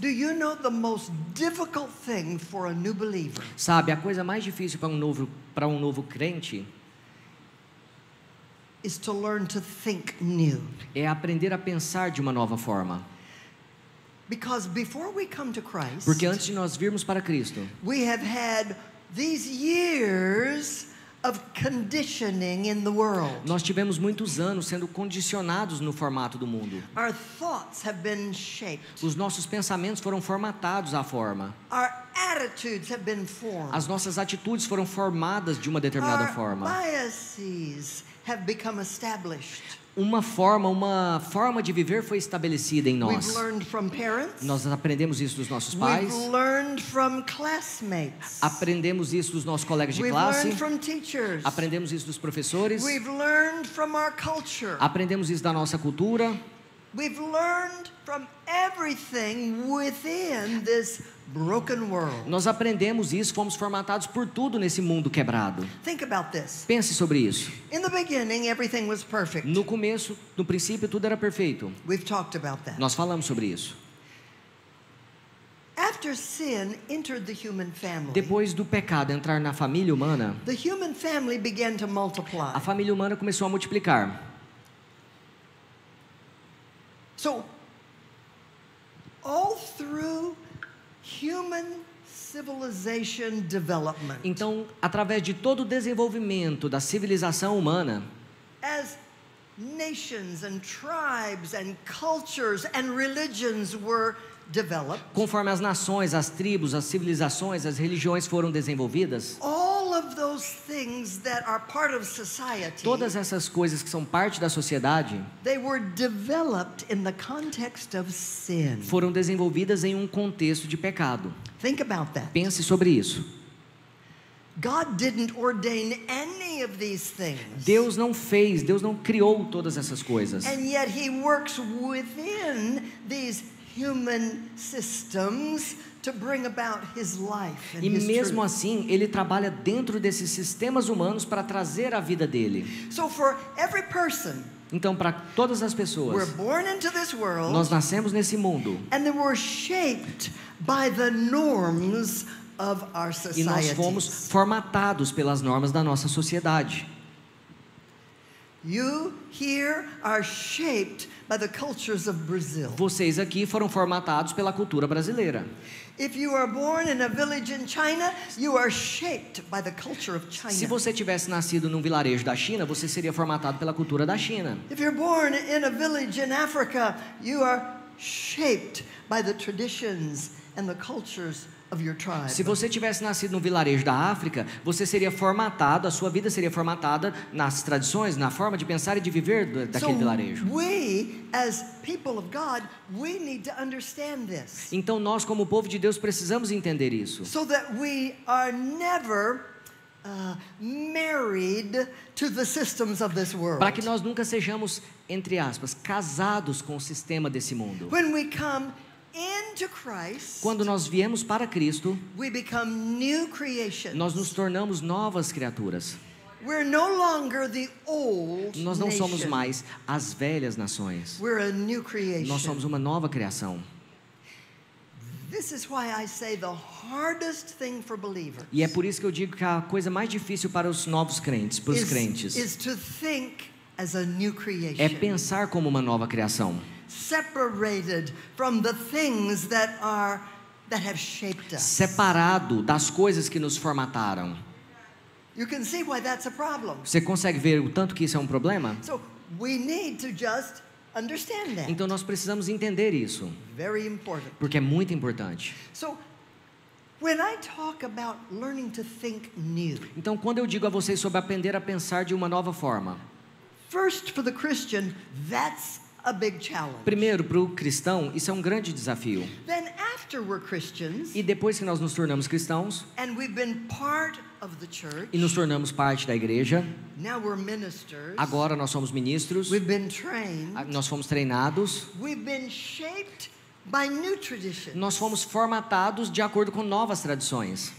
Do you know the most difficult thing for a new believer? Sabe, a coisa mais difícil para um novo crente Is to learn to think new. é aprender a pensar de uma nova forma. Because before we come to Christ, Porque antes de nós virmos para Cristo, we have had these years of conditioning in the world. nós tivemos muitos anos sendo condicionados no formato do mundo. Our thoughts have been shaped. Os nossos pensamentos foram formatados à forma. Our attitudes have been formed. As nossas atitudes foram formadas de uma determinada Our forma. biases have become established. Uma forma de viver foi estabelecida em nós. We've learned from parents. Nós aprendemos isso dos nossos pais. We've learned from classmates. Aprendemos isso dos nossos colegas de We've classe. learned from teachers. Aprendemos isso dos professores. We've learned from our culture. Aprendemos isso da nossa cultura. We've learned from everything within this broken world. Nós aprendemos isso, fomos formatados por tudo nesse mundo quebrado. Think about this. Pense sobre isso. In the beginning, everything was perfect. No começo, no princípio, tudo era perfeito. We've talked about that. Nós falamos sobre isso. After sin entered the human family, Depois do pecado entrar na família humana, the human family began to multiply. a família humana começou a multiplicar. So, all through human civilization development, Então, através de todo o desenvolvimento da civilização humana, as nations and tribes and cultures and religions were developed, conforme as nações, as tribos, as civilizações, as religiões foram desenvolvidas, all of those things that are part of society, todas essas coisas que são parte da sociedade they were developed in the context of sin. foram desenvolvidas em um contexto de pecado. Think about that. Pense sobre isso. God didn't ordain any of these things. Deus não criou todas essas coisas. And yet he works within these human systems to bring about his life and E his mesmo truth. assim, Ele trabalha dentro desses sistemas humanos para trazer a vida dele. So for every person, Então, para todas as we're pessoas, born into this world nós nascemos nesse mundo and then we're shaped by the norms of our e nós fomos society. formatados pelas normas da nossa sociedade. You here are shaped by the cultures of Brazil. Vocês aqui foram formatados pela cultura brasileira. If you are born in a village in China, you are shaped by the culture of Se China. você tivesse nascido num vilarejo da China, você seria formatado pela cultura da China. If you're born in a village in Africa, you are shaped by the traditions and the cultures of your tribe. Se você tivesse nascido num vilarejo da África, você seria formatado, a sua vida seria formatada nas tradições, na forma de pensar e de viver daquele vilarejo. We, as people of God, we need to understand this, Então nós, como povo de Deus, precisamos entender isso, so that we are never married to the systems of this world. para que nós nunca sejamos, entre aspas, casados com o sistema desse mundo. When we come into Christ, Quando nós viemos para Cristo, we become new creations. nós nos tornamos novas criaturas. We're no longer the old Nós não somos nation. mais as velhas nações. We're a new creation. Nós somos uma nova criação. This is why I say the hardest thing for believers E é por isso que eu digo que a coisa mais difícil para os novos crentes, para os crentes, is to think as a new creation. é pensar como uma nova criação, Separated from the things that have shaped us. separado das coisas que nos formataram. You can see why that's a problem. Você consegue ver o tanto que isso é um problema? So we need to just understand that. Então nós precisamos entender isso, Very important. porque é muito importante. So when I talk about learning to think new, Então quando eu digo a vocês sobre aprender a pensar de uma nova forma, first for the Christian, that's a big challenge. primeiro para o cristão, isso é um grande desafio. Then after we're Christians E depois que nós nos tornamos cristãos and we've been part of the church, e nos tornamos parte da igreja, now we're ministers. agora nós somos ministros, We've been trained. nós fomos treinados, We've been shaped by new traditions. nós fomos formatados de acordo com novas tradições.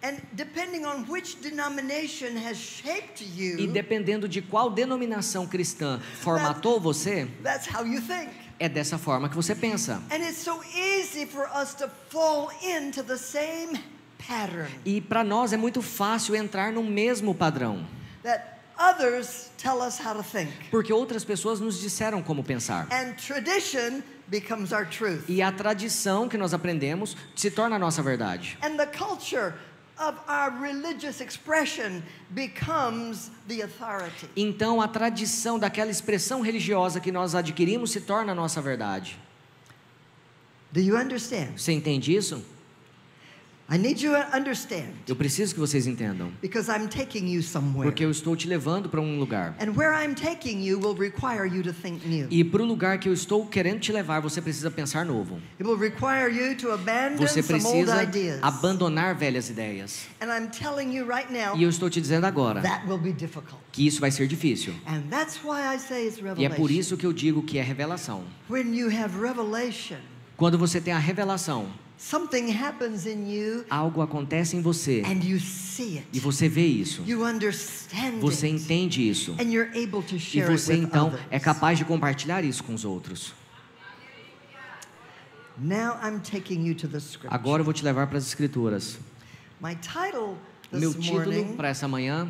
And depending on which denomination has shaped you, E dependendo de qual denominação cristã formatou você, that's how you think. É dessa forma que você pensa. And it's so easy for us to fall into the same pattern E para nós é muito fácil entrar no mesmo padrão, that others tell us how to think. porque outras pessoas nos disseram como pensar. And tradition becomes our truth. E a tradição que nós aprendemos se torna a nossa verdade. And the culture of our religious expression becomes the authority. Então a tradição daquela expressão religiosa que nós adquirimos se torna a nossa verdade. Do you understand? Você entende isso? I need you to understand Eu preciso que vocês entendam, because I'm taking you somewhere. porque eu estou te levando para um lugar. And where I'm taking you will require you to think new. E para o lugar que eu estou querendo te levar, você precisa pensar novo. It will require you to abandon Você some old precisa ideas. abandonar velhas ideias. And I'm telling you right now, E eu estou te dizendo agora that will be difficult. que isso vai ser difícil. And that's why I say it's E é revelation. por isso que eu digo que é revelação. When you have revelation, Quando você tem a revelação, something happens in you algo acontece em você and you see it. e você vê isso. You understand Você it. entende isso. And you're able to E share it você with então others. é capaz de compartilhar isso com os outros. Now I'm taking you to the scripture. Agora eu vou te levar para as escrituras. My title O meu this título morning para essa manhã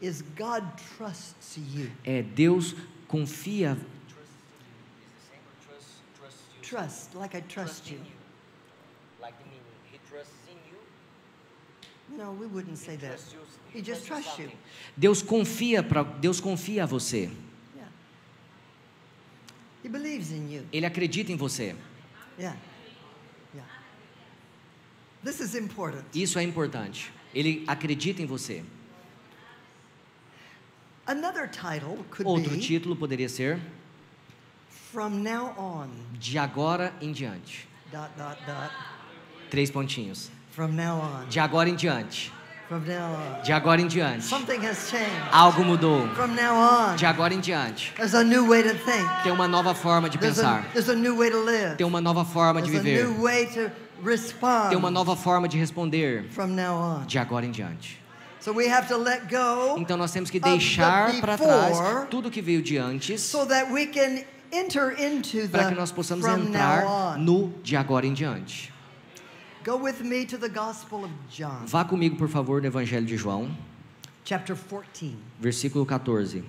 is God Trusts You. é Deus confia. Trust, like I trust you. No, we wouldn't say that. He just trusts you. Deus confia a você. Yeah. He believes in you. Ele acredita em você. Yeah. Yeah. This is important. Isso é importante. Ele acredita em você. Another title could Outro be título poderia ser From Now On. De agora em diante. Dot, dot, dot. 3 pontinhos. From now on. De agora em diante. From now on. De agora em diante. Something has changed. Algo mudou. From now on. De agora em diante. There's a new way to think. Tem uma nova forma de pensar. There's a new way to live. Tem uma nova forma de There's a viver. new way to respond. Tem uma nova forma de responder. From now on. De agora em diante. So we have to let go Então nós temos que of the deixar para before trás tudo que veio de antes, so that we can enter into para the que nós possamos from entrar now on. no de agora em diante. Go with me to the Gospel of John, Vá comigo, por favor, no Evangelho de João, chapter 14. versículo 14.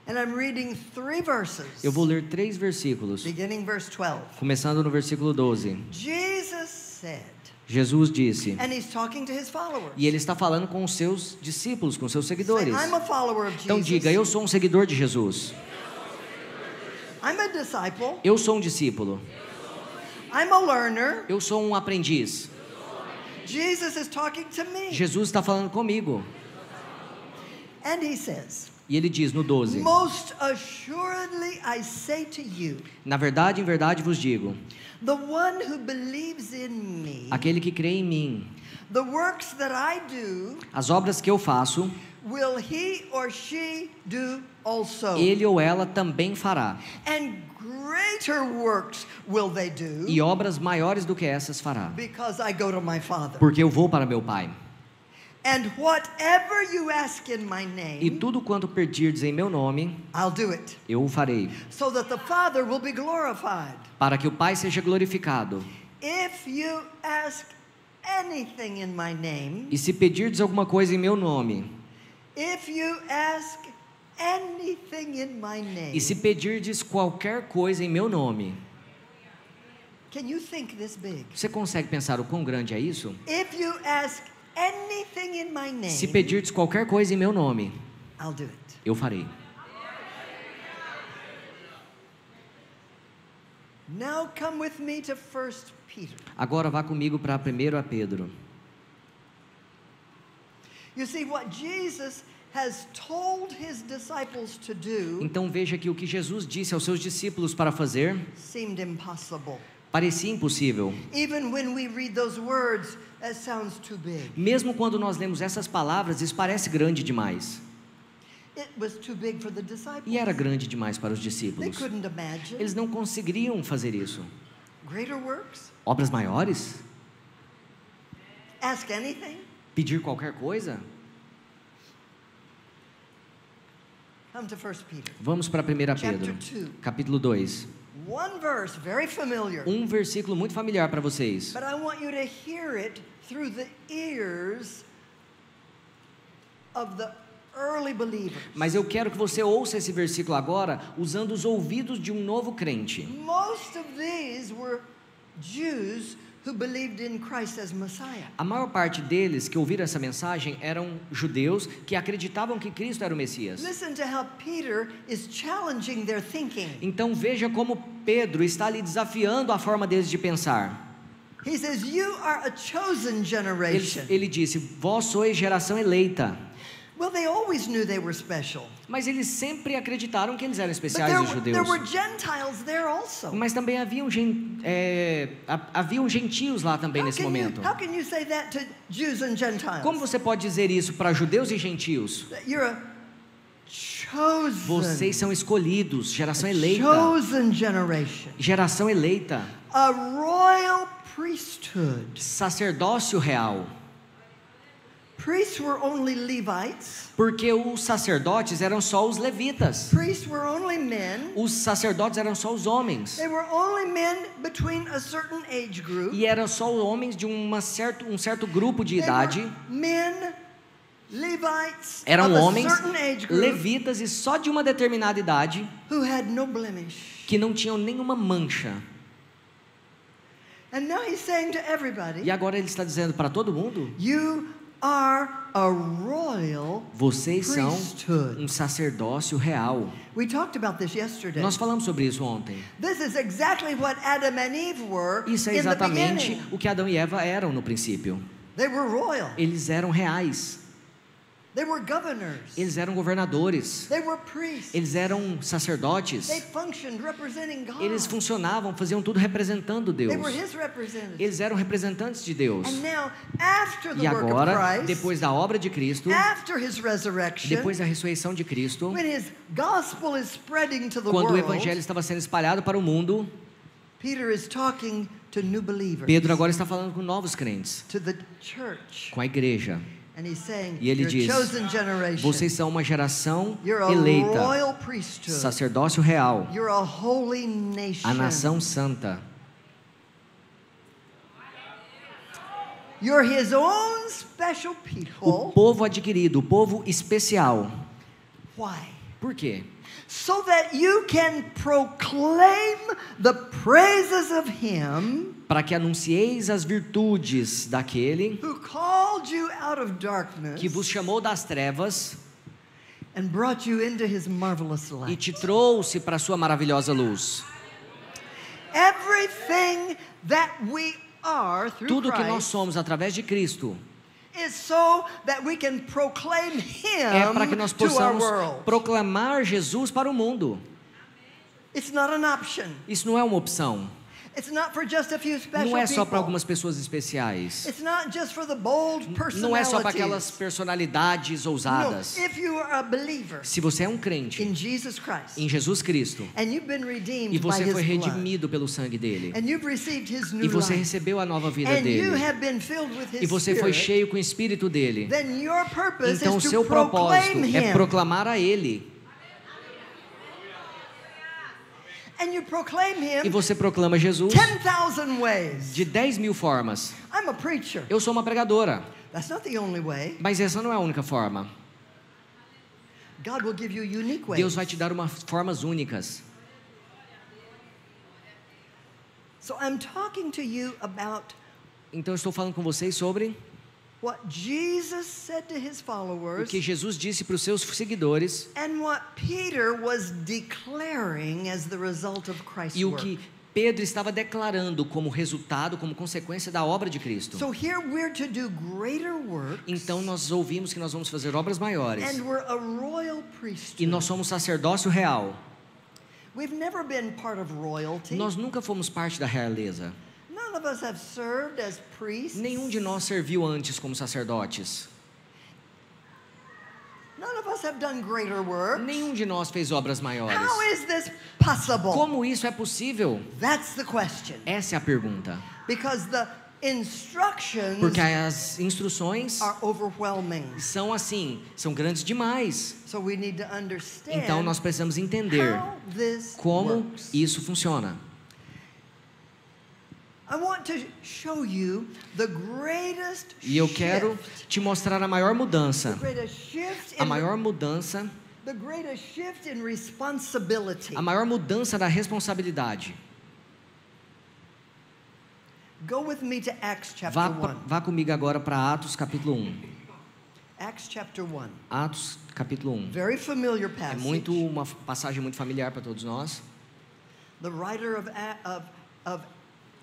And I'm reading 3 verses. Eu vou ler 3 versículos, Beginning verse 12. começando no versículo 12. Jesus said, Jesus disse, and he's talking to his followers. e ele está falando com os seus discípulos, com os seus Say, seguidores. I'm a follower of Jesus. Então diga, eu sou um seguidor de Jesus. I'm a disciple. Eu sou um discípulo. I'm a learner. Eu sou um aprendiz. Jesus is talking to me. Jesus está falando comigo. And he says, E ele diz no 12, most assuredly I say to you, na verdade, em verdade vos digo, the one who believes in me, aquele que crê em mim, the works that I do, as obras que eu faço, will he or she do also. ele ou ela também fará. And greater works will they do, E obras maiores do que essas fará, because I go to my Father. porque eu vou para meu Pai. And whatever you ask in my E name, tudo quanto pedirdes em meu nome, I'll do it, eu o farei, so that the Father will be glorified. para que o Pai seja glorificado. If you ask anything in my name, E se pedirdes alguma coisa em meu nome, if you ask anything in my name, e se pedirdes qualquer coisa em meu nome, can you think this big? você consegue pensar o quão grande é isso? If you ask anything in my name, Se pedirdes qualquer coisa em meu nome, I'll do it. eu farei. Now come with me to 1 Peter. Agora vá comigo para 1 Pedro. You see what Jesus has told his disciples to do Então veja que o que Jesus disse aos seus discípulos para fazer seemed impossible. parecia impossível. Even when we read those words, that sounds too big. Mesmo quando nós lemos essas palavras, isso parece grande demais. It was too big for the disciples. E era grande demais para os They discípulos. couldn't imagine. Eles não conseguiriam fazer isso. Greater works? Obras maiores? Ask anything? Pedir qualquer coisa? Come to 1 Peter. Vamos para 1 Chapter Pedro, 2. capítulo 2. one verse, very familiar. Um versículo muito familiar para vocês. But I want you to hear it through the ears of the early believers. Mas eu quero que você ouça esse versículo agora usando os ouvidos de um novo crente. Most of these were Jews who believed in Christ as Messiah. A maior parte deles que ouviram essa mensagem eram judeus que acreditavam que Cristo era o Messias. Listen to how Peter is challenging their thinking. Então veja como Pedro está ali desafiando a forma deles de pensar. He says, "You are a chosen generation." Ele disse: vós sois geração eleita. Well, they always knew they were special. Mas eles sempre acreditaram que eles eram But especiais, os there judeus. were Gentiles there also. Mas também haviam gentios lá também nesse momento. How can you say that to Jews and Gentiles? Como você pode dizer isso para judeus e gentios? That you're a chosen, Vocês são escolhidos, geração eleita. chosen generation, Geração eleita. a royal priesthood. Sacerdócio real. Priests were only Levites. Porque os sacerdotes eram só os levitas. Priests were only men. Os sacerdotes eram só os homens. They were only men between a certain age group. E eram só homens de um certo grupo de They idade. were men, Levites Eram of a homens, certain age group levitas e só de uma determinada idade who had no blemish. que não tinham nenhuma mancha. And now he's saying to everybody, E agora ele está dizendo para todo mundo: you are a royal vocês são priesthood. um sacerdócio real. We talked about this yesterday. Nós falamos sobre isso ontem. This is exactly what Adam and Eve were Isso é in the exatamente beginning. o que Adão e Eva eram no princípio. They were royal. Eles eram reais. They were governors. Eles eram governadores. They were priests. Eles eram sacerdotes. They functioned representing God. Eles funcionavam, faziam tudo representando Deus. They were his representatives. Eles eram representantes de Deus. And now, after the E work of agora, Christ, depois da obra de Cristo, after his resurrection, depois da ressurreição de Cristo, when his gospel is spreading to the quando o world, evangelho estava sendo espalhado para o mundo, Peter is talking to new believers, Pedro agora está falando com novos crentes, to the church. com a igreja. And he's saying, E ele you're diz: a chosen generation. vocês são uma geração You're a eleita, royal priesthood. sacerdócio real, You're a holy nation. a nação santa. You're his own special O people. povo adquirido, o povo especial. Why? Por quê? So that you can proclaim the praises of him Para que anuncieis as virtudes daquele who called you out of darkness que vos chamou das trevas and brought you into his marvelous e light. te trouxe para a sua maravilhosa luz. Everything that we are through Tudo que nós Christ somos através de Cristo is so that we can proclaim é para que him nós to our possamos world. proclamar Jesus para o mundo. It's not an option. Isso não é uma opção. It's not for just a few special Não é só para people. algumas pessoas especiais. It's not just for the bold personalities. Não é só para aquelas personalidades No, ousadas. if you are a believer Se você é um crente in Jesus Christ em Jesus Cristo and you've been redeemed e by você his foi blood redimido pelo sangue dele and you've received his new e você life recebeu a nova vida and you dele have been filled with e his você foi spirit, cheio com o Espírito dele, then your purpose então o is to seu propósito proclaim é him. proclamar a Ele. And you proclaim him E você proclama Jesus 10,000 ways. de 10.000 formas. I'm a preacher. Eu sou uma pregadora, That's not the only way. mas essa não é a única forma. God will give you unique ways. Deus vai te dar formas únicas. So I'm talking to you about Então eu estou falando com vocês sobre what Jesus said to his o followers que Jesus disse para os seus seguidores and what Peter was declaring as the result of Christ's e o work. que Pedro estava declarando como resultado, como consequência da obra de Cristo. So here we're to do greater works, Então nós ouvimos que nós vamos fazer obras maiores. and we're a royal priesthood. E nós somos sacerdócio real. We've never been part of royalty. Nós nunca fomos parte da realeza. None of us have served as priests. Nenhum de nós serviu antes como sacerdotes. None of us have done greater works. Nenhum de nós fez obras maiores. How is this possible? Como isso é possível? That's the question. Essa é a pergunta. Because the instructions Porque as instruções are overwhelming. são assim, são grandes demais. So we need to understand Então nós precisamos entender how this como works. isso funciona. I want to show you the greatest E eu quero shift, te mostrar a maior mudança. the greatest shift A in maior mudança, the greatest shift in responsibility. a maior mudança da responsabilidade. Go with me to Acts chapter 1. Vá comigo agora para Atos capítulo 1. Acts chapter 1. Atos capítulo 1. Very familiar É passage. uma passagem muito familiar para todos nós. The writer of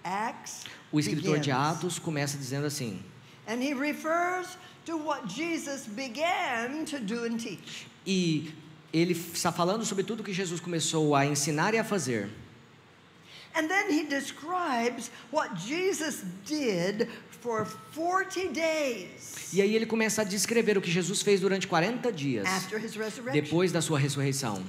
Acts O escritor de begins. Atos começa dizendo assim: And he refers to what Jesus began to do and teach. e ele está falando sobre tudo que Jesus começou a ensinar e a fazer. And then he describes what Jesus did for 40 days E aí ele começa a descrever o que Jesus fez durante 40 dias, after his resurrection. depois da sua ressurreição.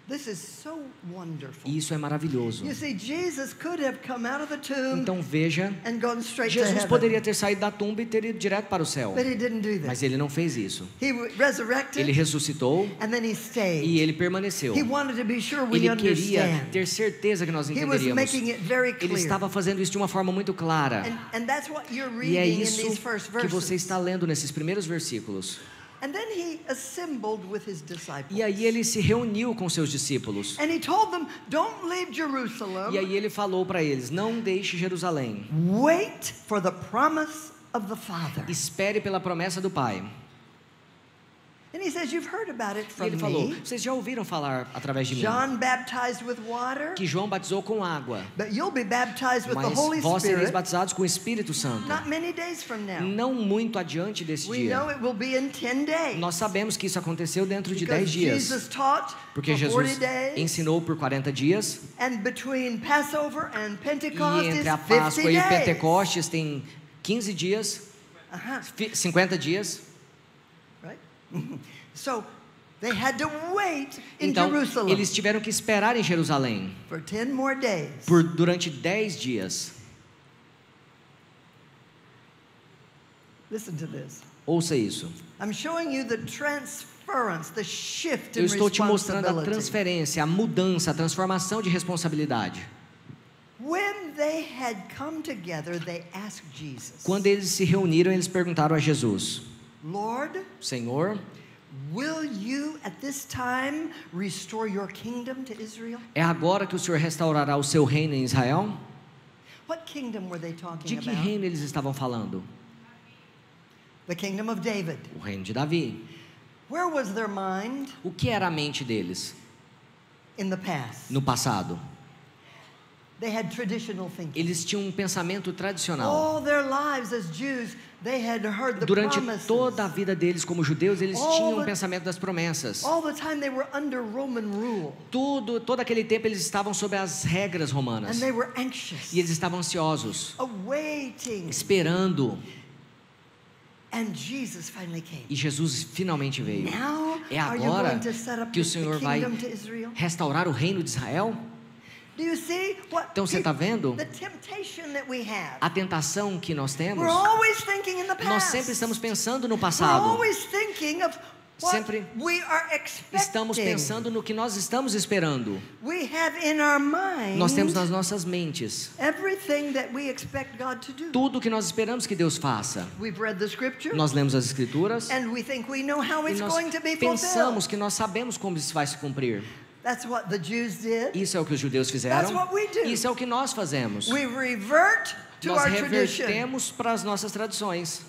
This is so wonderful. E isso é maravilhoso. You see, Jesus could have come out of the tomb Então veja, and gone straight to Jesus heaven. poderia ter saído da tumba e ter ido direto para o céu. But he didn't do that. Mas ele não fez isso. He resurrected Ele ressuscitou and then he stayed. e ele permaneceu. He wanted to be sure we Ele queria understand. ter certeza que nós He was entenderíamos. making it very Ele clear. estava fazendo isso de uma forma muito clara. And that's what you're E é reading in isso these first que você verses. está lendo nesses primeiros versículos. And then he assembled with his disciples. E aí ele se reuniu com seus discípulos. And he told them, don't leave Jerusalem. E aí ele falou para eles: não deixe Jerusalém. Wait for the promise of the Father. Espere pela promessa do Pai. And he says, you've heard about it E from ele falou: me. vocês já ouviram falar através de mim John baptized with water, que João batizou com água, but you'll be baptized with the mas Holy vós sereis Spirit batizados com o Espírito Santo. not many days from now. Não muito adiante desse We know dia. it will be in 10 days. Nós sabemos que isso aconteceu dentro de 10 Because dias. Jesus taught Porque for 40 Jesus days. ensinou por 40 dias. And between Passover and E Pentecost is entre a 50 Páscoa e days. Pentecostes tem 15 dias, Uh-huh. 50 dias. Right? So they had to wait in Então, Jerusalem eles tiveram que esperar em Jerusalém for 10 more days. durante 10 dias. Listen to this. Ouça isso. I'm showing you the transference, the shift in Eu estou te mostrando a responsibility. transferência, a mudança, a transformação de responsabilidade. When they had come together, they asked Jesus, Quando eles se reuniram, eles perguntaram a Jesus: Lord, Senhor, will you at this time restore your kingdom to Israel? é agora que o Senhor restaurará o seu reino em Israel? What kingdom were they talking De que about? reino eles estavam falando? The kingdom of David. O reino de Davi. Where was their mind O que era a mente deles in the past? no passado? They had traditional thinking. Eles tinham um pensamento tradicional. All their lives as Jews, they had heard the Durante promises. toda a vida deles como judeus, eles All tinham the- um pensamento das promessas. All the time they were under Roman rule, Todo aquele tempo eles estavam sob as regras and romanas. they were anxious, E eles estavam ansiosos, awaiting. esperando. And Jesus finally came. E Jesus finalmente veio. Now, É are you agora going to set up que o the Senhor vai kingdom to Israel? restaurar o reino de Israel? Do you see what? Então você está vendo The temptation that we have. a tentação que nós temos? We're always thinking in the past. Nós sempre estamos pensando no We're passado. always thinking of what Sempre we are expecting. Estamos pensando no que nós estamos esperando. We have in our mind Nós temos nas nossas mentes everything that we expect God to do. tudo o que nós esperamos que Deus faça. We've read the scripture Nós lemos as Escrituras and we think we know how e it's nós going to be pensamos fulfilled. que nós sabemos como isso vai se cumprir. That's what the Jews did. Isso é o que os judeus fizeram. That's what we do. Isso é o que nós fazemos. We revert to Nós our tradition. revertemos para as nossas tradições.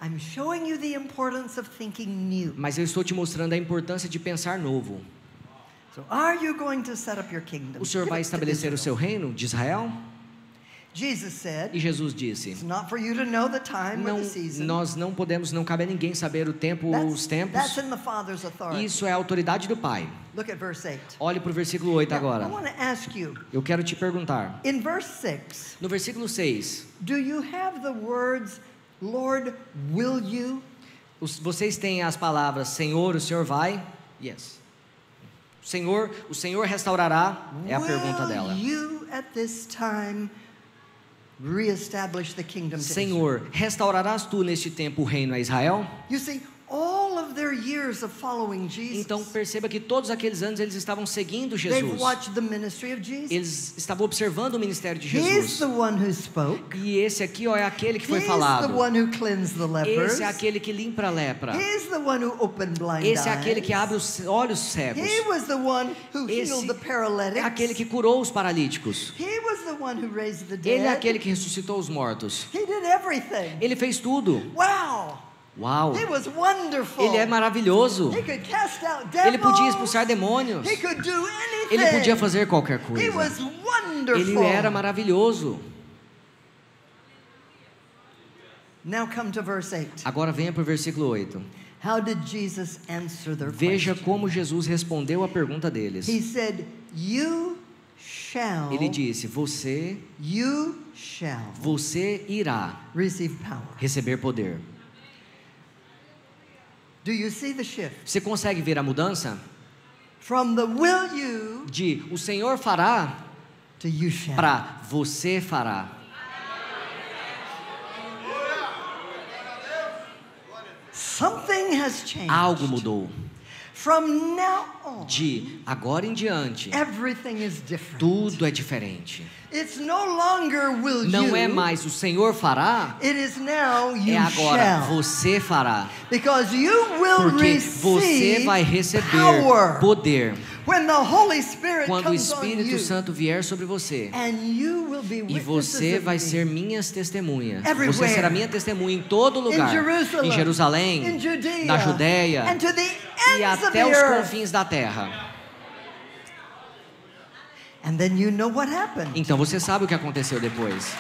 I'm showing you the importance of thinking new. Mas eu estou te mostrando a importância de pensar novo. So are you going to set up your kingdom? O Senhor vai estabelecer o seu reino de Israel? Jesus said, E Jesus disse: it's not for you to know the time or não, the season. nós não podemos, não cabe a ninguém saber o tempo ou os tempos. That's in the Father's authority. Isso é a autoridade do Pai. Look at verse 8. Olhe para o versículo 8 Now, I agora. want to ask you, Eu quero te perguntar. in verse 6, No versículo 6, do you have the words, Lord, will you? vocês têm as palavras Senhor, o Senhor vai? Yes. O Senhor restaurará? É a pergunta dela. Will you at this time reestablish the kingdom to Israel. Senhor, restaurarás tu neste tempo o reino a Israel? You see, all of their years of following Jesus, Então perceba que todos aqueles anos eles estavam seguindo they've Jesus. watched the ministry of Jesus. Eles estavam observando o ministério de He's Jesus. the one who spoke. E esse aqui, ó, é aquele que foi He's the falado. one who cleansed the lepers. Esse é aquele que limpa a lepra. He's the one who opened blind Esse é eyes. aquele que abre os olhos cegos. He was the one who Esse healed the é paralytics. aquele que curou os paralíticos. He was the one who raised the Ele é dead. aquele que ressuscitou os mortos. He did everything. Ele fez tudo. Wow. Uau! He was wonderful. Ele é maravilhoso. He could cast out devils. Ele podia expulsar demônios. He could do anything. Ele podia fazer qualquer He coisa. was wonderful. Ele era maravilhoso. Now come to verse 8. Agora venha para o versículo 8. How did Jesus answer their Veja question? como Jesus respondeu a pergunta deles. He said, "You shall." Ele disse: You shall você irá receive power. receber poder. Do you see the shift Você consegue ver a mudança? from the will you De o Senhor fará to you shall? para você fará. Something has changed. Algo mudou. From now on, De agora em diante, everything is different. tudo é diferente. It's no longer will Não you. é mais o Senhor fará, It is now you é agora shall. você fará. Because you will Porque você receive vai receber power poder when the Holy Spirit quando o comes on Espírito you. Santo vier sobre você. And you will be E witnesses você of vai me. ser minhas testemunhas. Everywhere. Você será minha testemunha em todo In lugar. Jerusalem, Em Jerusalém, in Judea, na Judéia and to the e ends of até the os earth. confins da terra. And then you know what happened. Então você sabe o que aconteceu depois.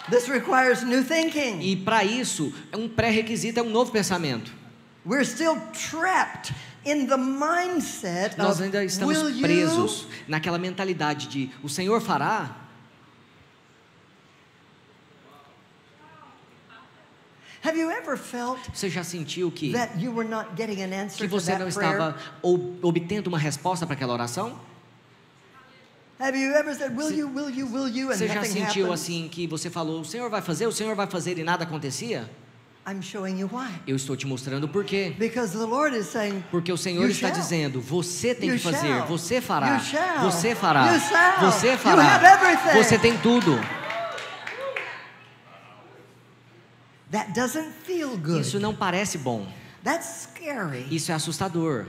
This requires new thinking. E para isso, um pré-requisito é um novo pensamento. We're still trapped in the mindset Nós of ainda estamos will you? presos naquela mentalidade de o Senhor fará. Have you ever felt Você já sentiu que that you were not getting an answer que to você that não prayer? estava obtendo uma resposta para aquela oração? Have you ever said will you and Você já nothing sentiu happens? assim que você falou, o Senhor vai fazer e nada acontecia? I'm showing you why. Eu estou te mostrando por quê. Because the Lord is saying, Porque o Senhor You está shall. dizendo, você tem You que fazer, shall. você fará, You shall. você fará, You shall. você You fará, have everything. você tem tudo. that doesn't feel good. Isso não parece bom, That's scary. isso é assustador.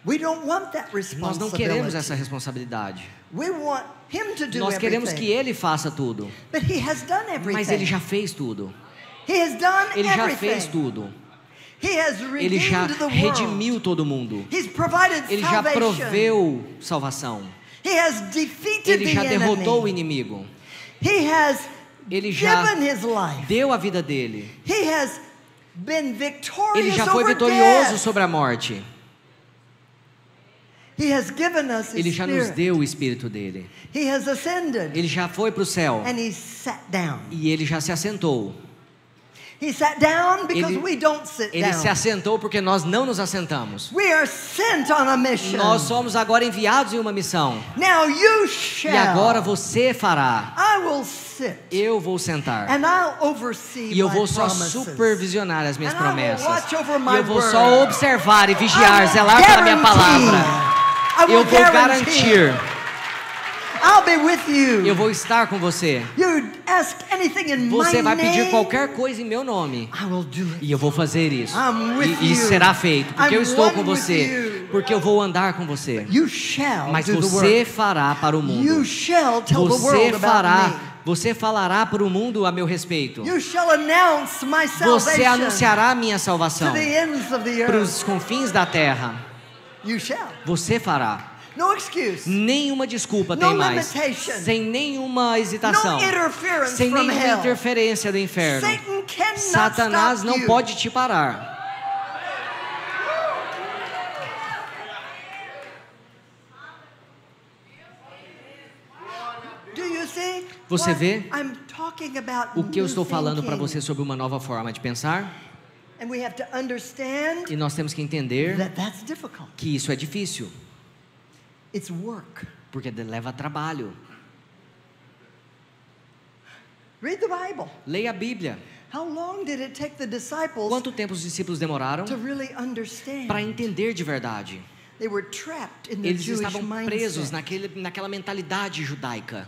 We don't want that Nós não queremos responsibility. essa responsabilidade. We want him to do Nós queremos que everything. Ele faça tudo, But he has done everything. mas Ele já fez tudo. He has done Ele já everything. fez tudo. He has Ele já redeemed the world. redimiu todo mundo. He's provided Ele já salvation. proveu salvação. He has defeated Ele já the derrotou o enemy. inimigo. He has Ele já given his life. deu a vida dele. He has been victorious Ele já foi over vitorioso death. sobre a morte. He has given us his Ele já nos spirit. deu o Espírito dele. He has ascended Ele já foi para o céu. and he sat down. E ele já se assentou. He sat down because Ele- we don't sit Ele down. se assentou porque nós não nos assentamos. We are sent on a mission. Nós somos agora enviados em uma missão. Now you shall. E agora você fará. I will sit Eu vou sentar. and I'll oversee E eu my vou só promises. supervisionar as minhas And I will promessas. watch over E my eu vou word. só observar e I vigiar, will zelar pela minha palavra. guarantee. I will Eu vou guarantee. garantir. I'll be with you. Eu vou estar com você. You ask anything in Você my vai pedir name, qualquer coisa em meu nome. I will do it. E eu vou fazer isso. I'm with E you. será feito. Porque I'm eu estou com one with você. you. Porque eu vou andar com você. You shall Mas do the você work. fará para o You mundo. shall tell the Você world about fará. me. Você falará para o mundo a meu respeito. You shall announce my Você salvation anunciará a minha to salvação the ends of the para earth. os confins da terra. You shall. Você fará. No excuse. Nenhuma desculpa No tem mais. limitation. Sem nenhuma hesitação. No interference Sem from nenhuma hell. interferência do inferno. Satan cannot Satanás stop não you. pode te parar. Do you see Você what vê I'm talking about O que eu new estou falando para thinking? você sobre uma nova forma de pensar? And we have to understand E nós temos que entender that that's difficult. que isso é difícil. It's work. Porque leva trabalho. Read the Bible. Leia a Bíblia. How long did it take the disciples Quanto tempo os discípulos demoraram to really understand? para entender de verdade? They were trapped in the Eles Jewish estavam presos mindset. naquela mentalidade judaica.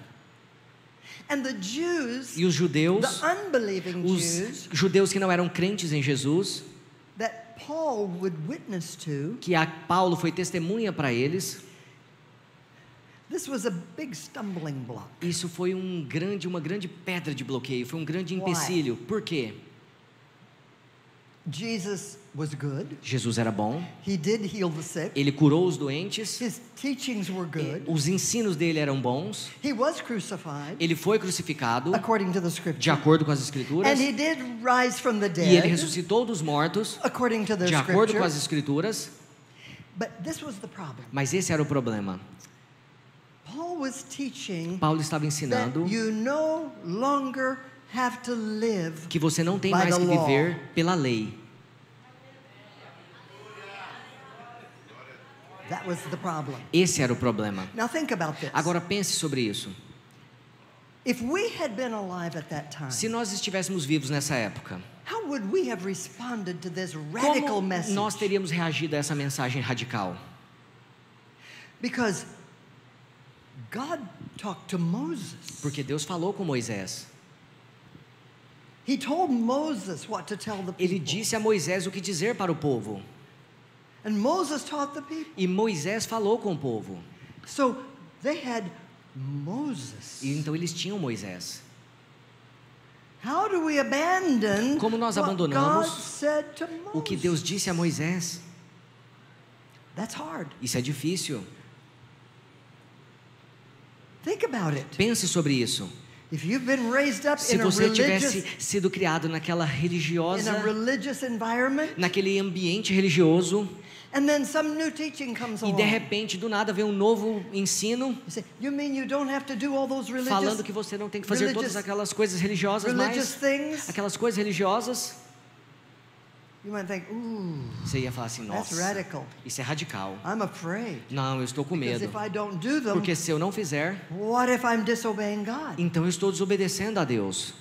And the Jews, E os judeus, the unbelieving os Jews judeus que não eram crentes em Jesus, that Paul would witness to, que Paulo foi testemunha para eles, this was a big stumbling block. isso foi uma grande pedra de bloqueio, foi um grande Why? empecilho. Por quê? Jesus was good. Jesus era bom, He did heal the sick. ele curou os doentes, His teachings were good. os ensinos dele eram bons, He was crucified ele foi crucificado according to the de scripture. acordo com as escrituras, And he did rise from the e ele dead ressuscitou dos mortos according to the de acordo com scripture. as escrituras. But this was the problem. Mas esse era o problema. Paul was teaching Paulo estava that ensinando you no longer have to live. que você não tem by mais the que law. viver pela lei. That was the problem. Esse era o problema. Now think about this. Agora pense sobre isso. If we had been alive at that time, Se nós estivéssemos vivos nessa época, how would we have responded to this radical como message? nós teríamos reagido a essa mensagem radical? Because God talked to Moses. Porque Deus falou com Moisés. He told Moses what to tell the Ele people. disse a Moisés o que dizer para o povo. And Moses taught the people. E Moisés falou com o povo. So they had Moses. E então eles tinham Moisés. How do we abandon Como nós what abandonamos God said to Moses? O que Deus disse a Moisés? That's hard. Isso é difícil. Think about it. Pense sobre isso. If you've been raised up Se in a você tivesse religious sido criado naquela religiosa, environment, naquele ambiente religioso, and then some new teaching comes e de along. repente do nada vem um novo ensino You say, you mean you don't have to do all those falando que você não tem que fazer todas aquelas coisas religiosas mais, things? aquelas coisas religiosas. You might think, ooh, Você ia falar assim, that's nossa, radical. isso é radical. I'm afraid. Não, eu estou com Because medo. if I don't do them, Porque se eu não fizer, what if I'm disobeying God? então eu estou desobedecendo a Deus.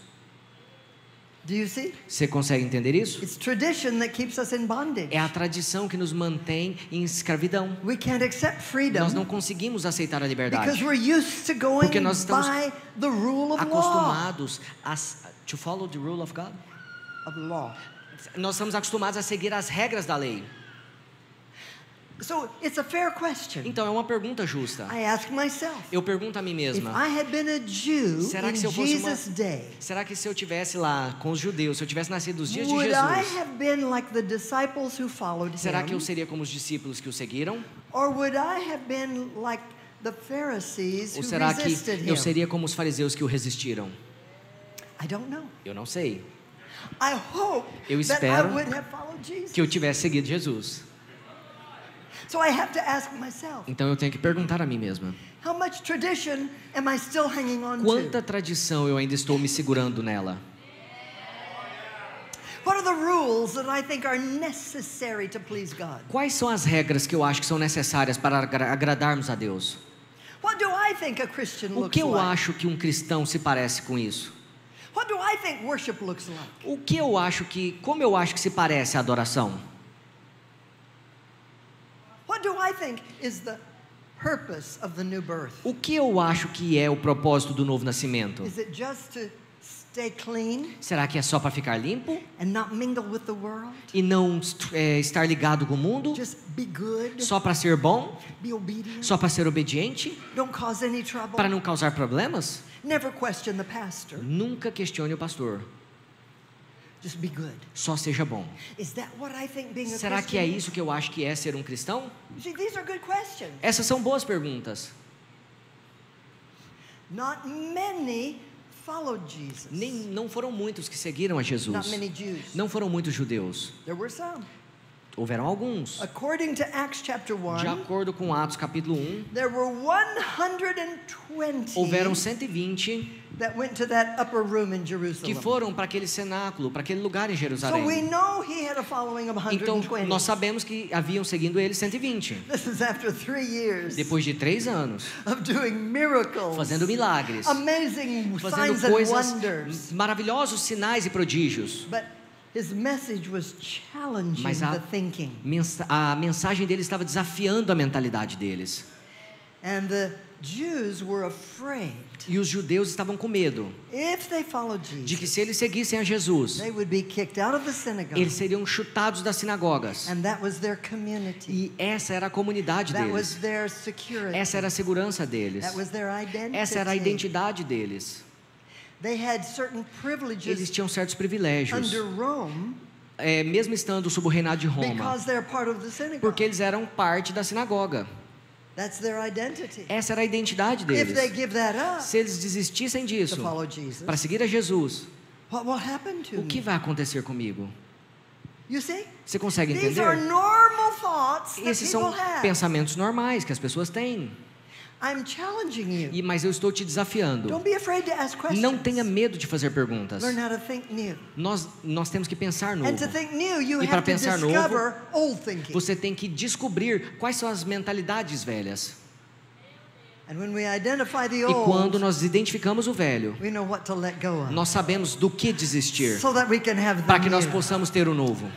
Do you see? Você consegue entender isso? It's tradition that keeps us in bondage. É a tradição que nos mantém em escravidão. We can't accept freedom Nós não conseguimos aceitar a because liberdade. we're used to going Porque nós estamos by the rule of law. Acostumados to follow the rule of God. Of law. Nós estamos acostumados a seguir as regras da lei. So it's a fair question. Então é uma pergunta justa. I ask myself, Eu pergunto a mim if mesma. I had been a Jew Será in que se eu fosse Jesus' day, Será que se eu tivesse lá com os judeus, se eu tivesse nascido nos dias de would I Jesus, have been like the disciples who followed será que eu him? seria como os discípulos que o seguiram? Or would I have been like the Pharisees Ou who será que resisted him? eu seria como os fariseus que o resistiram? I don't know. Eu não sei. I hope Eu that I espero would have followed Jesus. Que eu tivesse seguido Jesus. So I have to ask myself, Então eu tenho que perguntar a mim mesma. how much tradition am I still hanging on Quanta to? tradição eu ainda estou me segurando nela? What are the rules that I think are necessary to please God? Quais são as regras que eu acho que são necessárias para agradarmos a Deus? What do I think a Christian O looks que eu like? acho que um cristão se parece com isso? What do I think worship looks like? Como eu acho que se parece a adoração? What do I think is the purpose of the new birth? O que eu acho que é o propósito do novo nascimento? Is it just to stay clean Será que é só para ficar limpo and not mingle with the world? e não estar ligado com o mundo? Just be good, Só para ser bom? be obedient, Só para ser obediente? don't cause any trouble, Para não causar problemas? never question the pastor, Nunca questione o pastor. just be good. Só seja bom. Is that what I think being a Será que é Christian isso que eu acho que é ser um cristão? is? You see, these are good questions. Essas são boas perguntas. Not many followed Jesus. Não foram muitos que seguiram a Jesus. Not many Jews. Não foram muitos judeus. There were some. Houveram alguns. According to Acts chapter De 1, acordo com Atos capítulo 1, there were 120 houveram 120 that went to that upper room in que Jerusalem. foram para aquele cenáculo, para aquele lugar em So we Jerusalém. know he had a following of Então, 120. nós sabemos que haviam seguindo ele 120. This is after 3 years Depois de 3 anos, of doing miracles, fazendo milagres, amazing fazendo signs and coisas, wonders. maravilhosos sinais e prodígios. But his message was challenging Mas the thinking. a mensagem dele estava desafiando a mentalidade deles. And the Jews were afraid. E os judeus estavam com medo If they followed de Jesus, que se eles seguissem a Jesus, they would be kicked out of the synagogue. eles seriam chutados das sinagogas. And that was their community. E essa era a comunidade That was deles. their security. Essa era a segurança deles. That was their identity. Essa era a identidade deles. They had certain Eles privileges tinham certos privilégios, under Rome mesmo estando sob o reinado de Roma, because they're part of the synagogue. porque eles eram parte da sinagoga. That's their identity. Essa era a identidade If they deles. give that up Se eles desistissem to disso follow Jesus, para seguir a Jesus, what will happen to o que me? vai acontecer comigo? You see? Você consegue These are entender? normal thoughts that Esses people são have. pensamentos normais que as pessoas têm. I'm challenging you. Mas eu estou te desafiando. Don't be afraid to ask questions. Não tenha medo de fazer perguntas. Learn how to think new. Nós temos que pensar novo. And to think new, you E para have to pensar novo, discover old thinking. Você tem que descobrir quais são as mentalidades velhas. And when we identify the E quando old, nós identificamos o velho, we know what to let go of. nós sabemos do que desistir So that we can have para the que nós new. possamos ter o novo.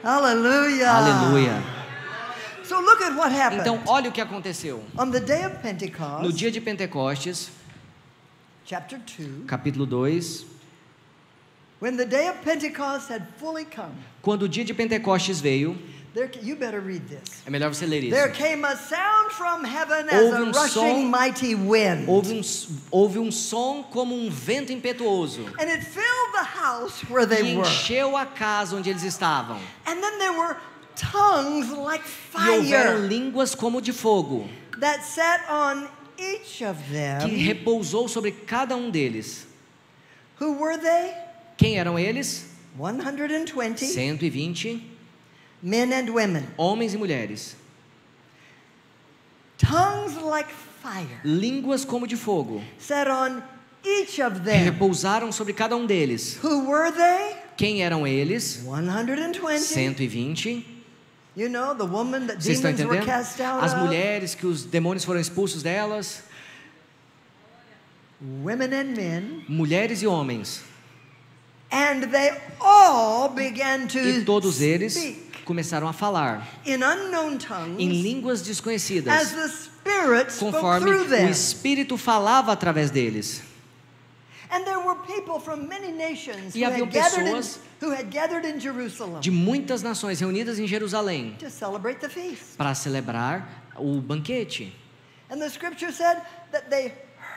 Hallelujah. Aleluia. So look at what happened. Então, olha o que aconteceu. On the day of Pentecost, No dia de Pentecostes, chapter 2, capítulo 2, when the day of Pentecost had fully come, quando o dia de Pentecostes veio, you better read this. é melhor você ler isso. There came a sound from heaven as Houve a um rushing som- mighty wind. Houve um som como um vento impetuoso. And it filled the house where E they were. encheu a casa onde eles estavam. And then there were tongues like E houveram fire línguas como de fogo, that sat on each of que them. repousou sobre cada um deles. Who were they? Quem eram eles? 120 120 men and women. homens e mulheres. Tongues like fire Línguas como de fogo, sat on each of que them. repousaram sobre cada um deles. Who were they? Quem eram eles? 120. 120. You know, the woman that Vocês estão demons were entendendo? cast out As of. mulheres que os demônios foram expulsos delas. Women and men. Mulheres e homens. And they all began to E todos eles speak começaram a falar in unknown tongues em línguas as desconhecidas, the Spirit spoke conforme through o them. Espírito falava através deles. And there were people from many nations E who haviam pessoas who had gathered in Jerusalem De muitas nações reunidas em Jerusalém to celebrate the feast. para celebrar o banquete. And the scripture said that they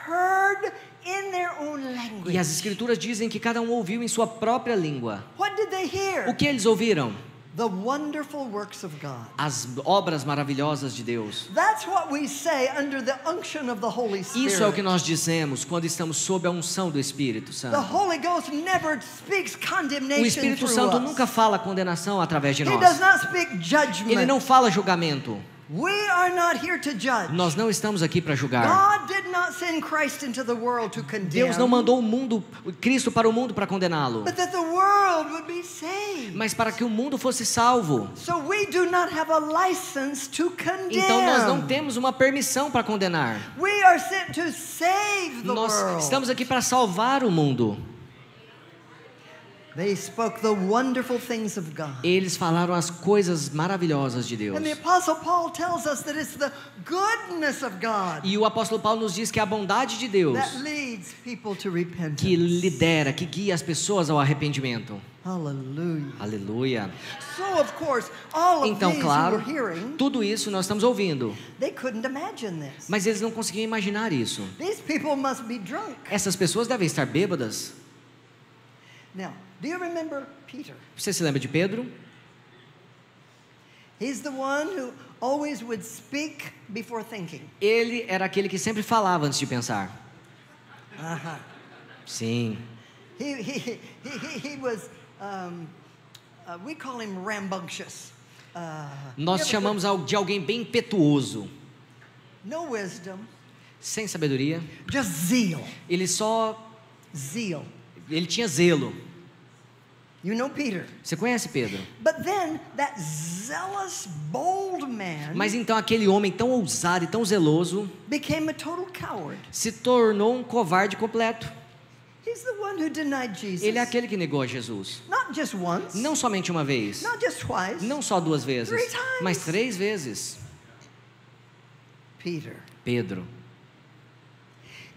heard in their own language. E as escrituras dizem que cada um ouviu em sua própria língua. What did they hear? O que eles ouviram? The wonderful works of God. As obras maravilhosas de Deus. That's what we say under the unction of the Holy Spirit. Isso é o que nós dizemos quando estamos sob a unção do Espírito The Santo. Holy Ghost never speaks condemnation O Espírito through Santo us. nunca fala condenação através de He does nós. not speak judgment. Ele não fala julgamento. We are not here to judge. Nós não estamos aqui para julgar. God did not send Christ into the world to condemn. Deus não mandou Cristo para o mundo para condená-lo, But that the world would be saved. mas para que o mundo fosse salvo. So we do not have a license to condemn. Então nós não temos uma permissão para condenar. We are sent to save the Nós world. estamos aqui para salvar o mundo. They spoke the wonderful things of God. Eles falaram as coisas maravilhosas de Deus. And the Apostle Paul tells us that it's the goodness of God E o apóstolo Paulo nos diz que é a bondade de Deus that leads people to repentance. que lidera, que guia as pessoas ao arrependimento. Hallelujah. Aleluia. So of course, all of Então, these claro, who were hearing, tudo isso nós estamos ouvindo, they couldn't imagine this. mas eles não conseguiam imaginar isso. These people must be drunk. Essas pessoas devem estar bêbadas. Now, do you remember Peter? Você se lembra de Pedro? He's the one who always would speak before thinking. Ele era aquele que sempre falava antes de pensar. Uh-huh. Sim. He was, we call him rambunctious. Nós chamamos de alguém bem impetuoso, no wisdom, sem sabedoria. just zeal. Zeal. Ele tinha zelo. You know Peter. Você conhece Pedro? But then that zealous, bold man Mas então aquele homem tão ousado e tão zeloso became a total coward. se tornou um covarde completo. He's the one who denied Jesus. Ele é aquele que negou a Jesus. Not just once, Não somente uma vez, not just twice. não só 2 vezes, 3 times. mas 3 vezes. Peter. Pedro.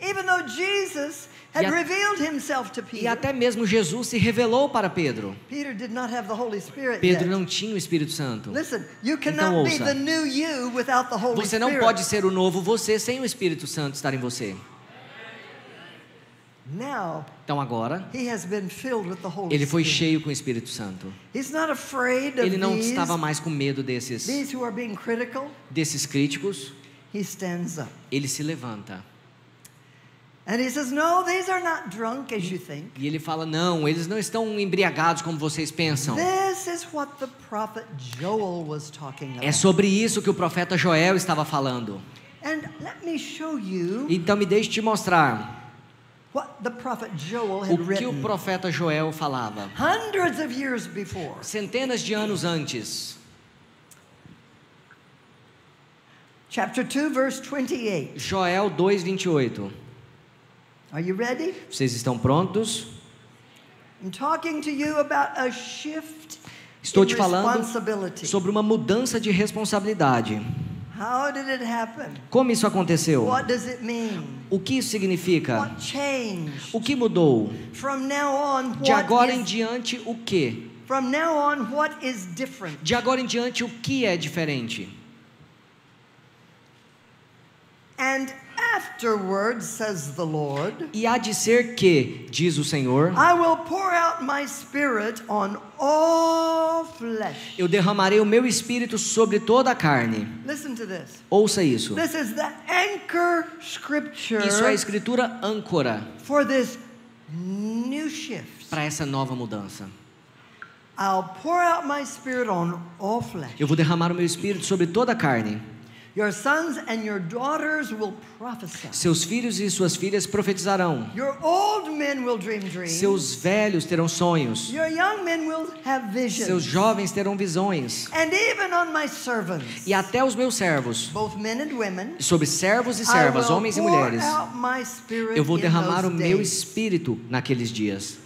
Even though Jesus had E a- revealed himself to E Peter, até mesmo Jesus se revelou para Pedro. Peter did not have the Holy Spirit Pedro yet. não tinha o Espírito Santo. Listen, you Então cannot be ouça. the new you without the Holy Você não Spirit. pode ser o novo você sem o Espírito Santo estar em você. Now, Então agora, he has been filled with the Holy ele foi Spirit. cheio com o Espírito Santo. He's not afraid of Ele não these, estava mais com medo desses who are being critical. críticos. He stands up. Ele se levanta. And he says, no, these are not drunk as you think. E ele fala, não, eles não estão embriagados como vocês pensam. This is what the prophet Joel was talking É about. sobre isso que o profeta Joel estava falando. And let me show you Então me deixe te mostrar what the prophet Joel o had que o written profeta Joel falava. hundreds of years before. Centenas de anos antes. Chapter 2, verse 28. Joel 2:28. Are you ready? Vocês estão prontos? I'm talking to you about a shift Estou in te falando responsibility. sobre uma mudança de responsabilidade. How did it happen? Como isso aconteceu? What does it mean? O que isso significa? What changed? O que mudou? From now on, De agora what em is, diante, o que? from now on, what is different? De agora em diante, o que é diferente? And afterwards, says the Lord, E há de ser que, diz o Senhor, I will pour out my spirit on all flesh. eu derramarei o meu espírito sobre toda a carne. Listen to this. Ouça isso. This is the anchor scripture Isso é a escritura âncora for this new shift. para essa nova mudança. I'll pour out my spirit on all flesh. Eu vou derramar o meu espírito sobre toda a carne. Your sons and your daughters will prophesy. Seus filhos e suas filhas profetizarão. Your old men will dream dreams. Seus velhos terão sonhos. Your young men will have visions. Seus jovens terão visões. And even on my servants, E até os meus servos, both men and women, sobre servos e I servas, will homens e pour mulheres, out my spirit eu vou in derramar those o meu days. espírito naqueles dias.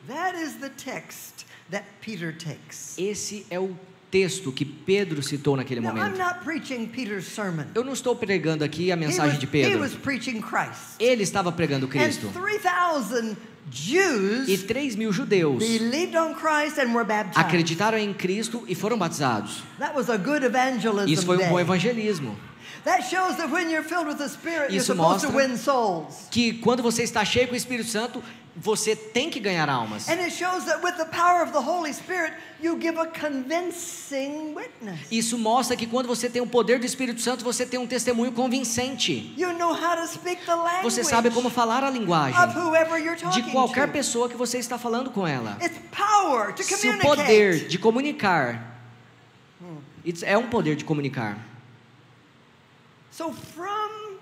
That is the text that Peter takes. Esse é o texto que Pedro citou naquele Now, I'm momento. not preaching Peter's sermon. Eu não estou pregando aqui a He mensagem de he Pedro. was preaching Christ. Ele estava pregando Cristo. And 3,000 E Jews 3.000 judeus believed on Christ and were baptized. acreditaram em Cristo e foram batizados. That was a good evangelism Isso foi um bom day. evangelismo. That shows that when you're filled with the Spirit, you're Isso supposed to mostra win souls. Que quando você está cheio com o Espírito Santo, você tem que ganhar almas. And it shows that with the power of the Holy Spirit, you give a convincing witness. Isso mostra que quando você tem o poder do Espírito Santo, você tem um testemunho convincente. You know how to speak the language Você sabe como falar a linguagem of whoever you're de talking qualquer to. pessoa que você está falando com ela. It's power to Se o communicate. poder de comunicar, é um poder de comunicar. So from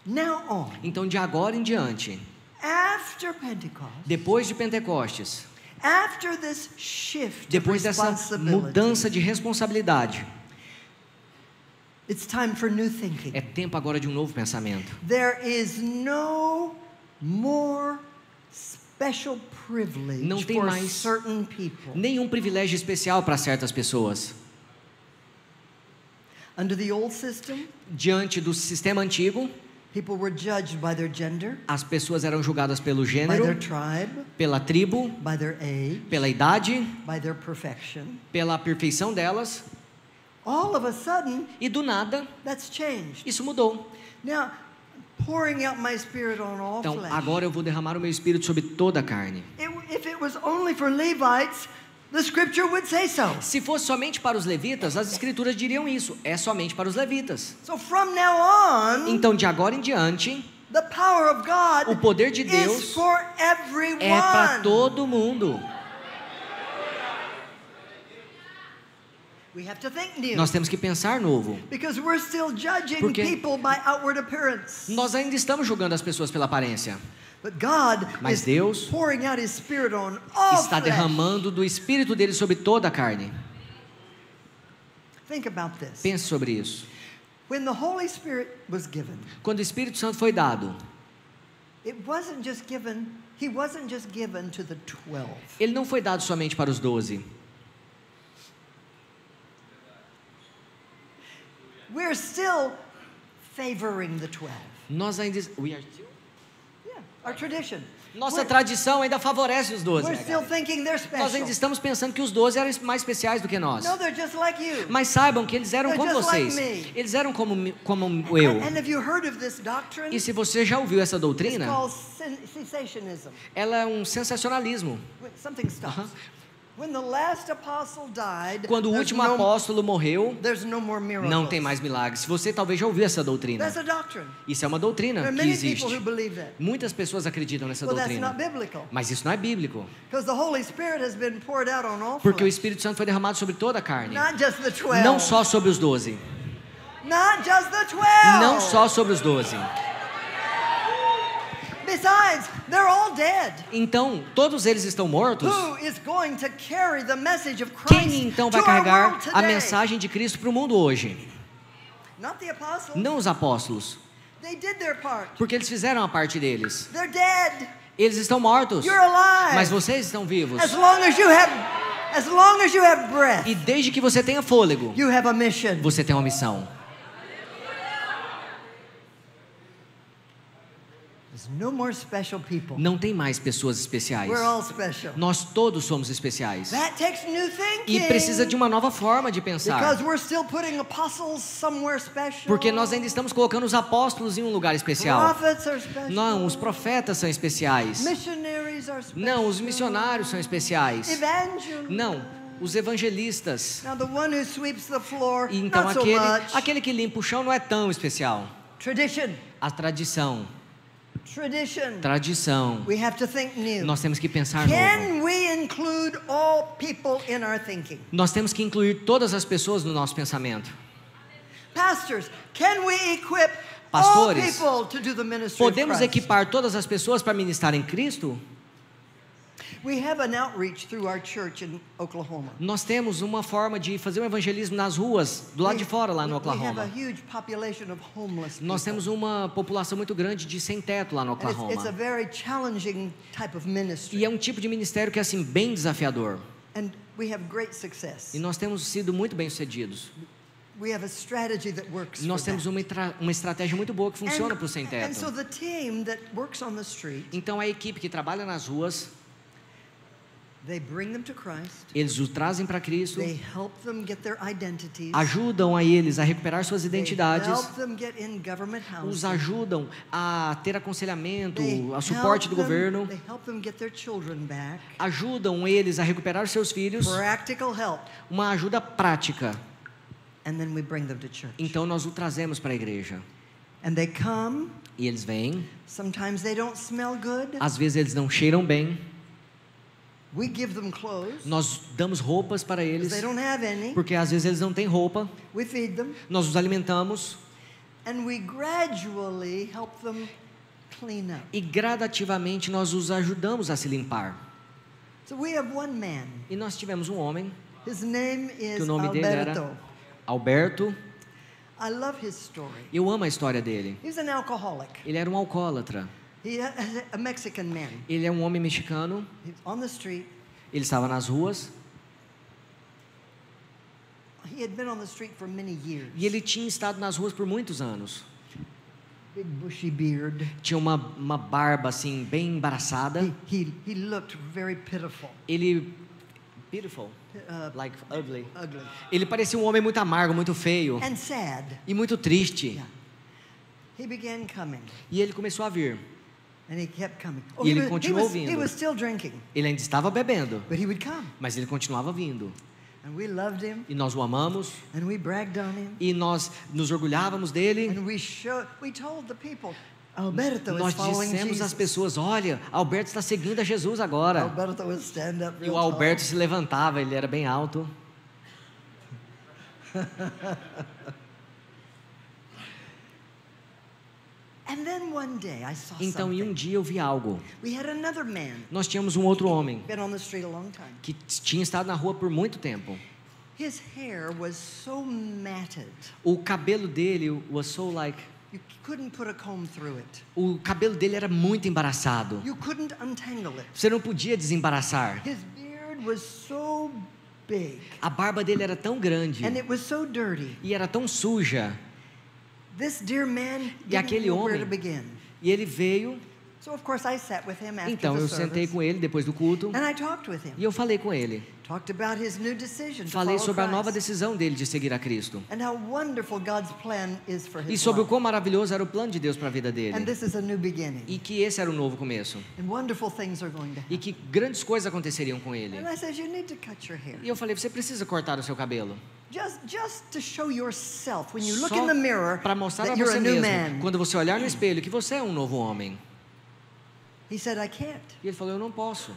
now on, Então de agora em diante, after Pentecost, depois de Pentecostes, after this shift of depois dessa responsibility, mudança de responsabilidade, it's time for new thinking. é tempo agora de um novo pensamento. There is no more special privilege Não tem for mais certain people. Nenhum privilégio especial para certas pessoas. Under the old system, Diante do sistema antigo, people were judged by their gender, as pessoas eram julgadas pelo by gênero, their tribe, pela tribo, by their age, pela idade, by their perfection. pela perfeição delas, All of a sudden, e do nada, that's changed. isso mudou. Now, pouring out my spirit on all Então, flesh. agora eu vou derramar o meu espírito sobre toda a carne. If it was only for Levites, the scripture would say so. Se fosse somente para os levitas, as escrituras diriam isso. É somente para os levitas. So from now on, Então, de agora em diante, the power of God o poder de is Deus for everyone. é para todo mundo. We have to think new. Nós temos que pensar novo. Because we're still judging Porque people by outward appearance. Nós ainda estamos julgando as pessoas pela aparência. But God Mas is Deus pouring out His Spirit on all está flesh. derramando do Espírito dele sobre toda a carne. Think about this. Pense sobre isso. When the Holy Spirit was given, Quando o Espírito Santo foi dado, He wasn't just given to the 12. ele não foi dado somente para os 12. We're still favoring the 12. Nós ainda... Yeah, our tradition. Nossa tradição ainda favorece os 12. We're still thinking they're Nós ainda special. estamos pensando que os 12 eram mais especiais do que nós. No, they're just like you. Mas saibam que eles eram They're como just like vocês. me. Eles eram como eu. And have you heard of this doctrine? E se você já ouviu essa It's doutrina, called cessationism. ela é um sensacionalismo. Something stops. When the last apostle died, Quando o último apóstolo morreu, there's no more miracles. não tem mais milagres. Você talvez já ouviu essa doutrina. That's a doctrine. Isso é uma There doutrina are que many existe. people who believe that. Muitas pessoas acreditam nessa Well, that's doutrina. not biblical. Mas isso não é bíblico. Because the Holy Spirit has been poured out on all Porque o flesh. Espírito Santo foi derramado sobre toda a carne. Not just the 12. Não só sobre os 12. Not just the 12. Não só sobre os 12. Besides, they're all dead. Então, todos eles estão mortos. Who is going to carry the message of Christ Quem então to vai our carregar world a today? mensagem de Cristo para o mundo hoje? Not the apostles. Não os apóstolos. They did their part. Porque eles fizeram a parte deles. They're dead. Eles estão mortos. You're alive. Mas vocês estão vivos. As long as you have breath, E desde que você tenha fôlego, you have a mission. você tem uma missão. There's no more special people. Não tem mais pessoas especiais. We're all special. Nós todos somos especiais. That takes new thinking. E precisa de uma nova forma de pensar. Because we're still putting apostles somewhere special. Porque nós ainda estamos colocando os apóstolos em um lugar especial. Prophets are special. Não, os profetas são especiais. Missionaries are special. Não, os missionários são especiais. Evangelists. Não, os evangelistas. Now the one who sweeps the floor, E então not so much. aquele que limpa o chão não é tão especial. Tradition. A tradição. Tradition. We have to think new. Nós temos que pensar novo. Can we include all people in our thinking? Nós temos que incluir todas as pessoas no nosso pensamento. Pastors, can we equip Pastores, all people to do the ministry podemos of Christ? equipar todas as pessoas para ministrar em Cristo? We have an outreach through our church in Oklahoma. Nós temos uma forma de fazer um evangelismo nas ruas, do lado de fora lá no We have a Oklahoma. huge population of homeless Nós people. temos uma população muito grande de sem teto lá no And it's a Oklahoma. very challenging type of ministry. E é um tipo de ministério que é assim bem desafiador. And we have great success. E nós temos sido muito bem-sucedidos. We have a strategy that works Nós for temos that. uma estratégia muito boa que funciona para o sem And so teto. the team that works on the street, Então a equipe que trabalha nas ruas, they bring them to Christ. eles os trazem para Cristo, They help them get their identities. ajudam a eles a recuperar suas They identidades, help them get in government os housing. ajudam a ter aconselhamento, They a suporte do help them- governo, They help them get their children back. ajudam eles a recuperar seus filhos, Practical help. uma ajuda prática. And then we bring them to church. Então nós o trazemos para a igreja. And they come. E eles vêm, Sometimes they don't smell good. às vezes eles não cheiram bem, We give them clothes. nós damos roupas para Because eles, they don't have any. porque às vezes eles não têm roupa, We feed them. nós os alimentamos And we gradually help them clean up. e gradativamente nós os ajudamos a se limpar. So we have one man. E nós tivemos um homem, His name que is o nome dele Alberto. era Alberto. I love his story. Eu amo a história dele. He's an alcoholic. Ele era um alcoólatra. He is a Mexican man. Ele é um homem mexicano. He's on the street. Ele estava nas ruas He had been on the street for many years. e ele tinha estado nas ruas por muitos anos. Big bushy beard. Tinha uma barba assim bem embaraçada. He looked very pitiful. Ele beautiful, like ugly. Ugly. Ele parecia um homem muito amargo, muito feio And sad. e muito triste. Yeah. He began coming. E ele começou a vir. And he kept coming. E ele continuou he vindo. was still drinking. Ele ainda estava bebendo, But he would come. mas ele continuava vindo. And we loved him. E nós o amamos. And we bragged on him. E nós nos orgulhávamos dele. And we told the people, Alberto Nós is following dissemos Jesus. às pessoas, olha, Alberto está seguindo a Jesus agora. Alberto would stand up E real o Alberto se levantava, ele era bem alto. And then one day I saw Então, em um something. dia eu vi algo. We had another man, Nós tínhamos um outro homem been on the street a long time. que tinha estado na rua por muito tempo. His hair was so matted. O cabelo dele was so like... You couldn't put a comb through it. O cabelo dele era muito embaraçado. You couldn't untangle it. Você não podia desembaraçar. His beard was so big. A barba dele era tão grande And it was so dirty. e era tão suja. This dear man E didn't aquele know where homem, to begin. e ele veio. So of course I sat with him after Então the eu sentei service. com ele depois do culto And I talked with him. e eu falei com ele. Talked about his new decision to Falei follow sobre a nova Christ. decisão dele de seguir a Cristo. And how wonderful God's plan is for E his sobre o life. quão maravilhoso era o plano de Deus para a vida And dele. this is a new beginning. E que esse era o novo começo. And wonderful things are going to E happen. que grandes coisas aconteceriam com ele. And I said, you need to cut your hair. E eu falei, você precisa cortar o seu cabelo. Just to show yourself when you look Só in the mirror para mostrar a that you're você a new mesmo, man. quando você olhar no espelho, que você é um novo homem. He said, I can't. E ele falou, eu não posso.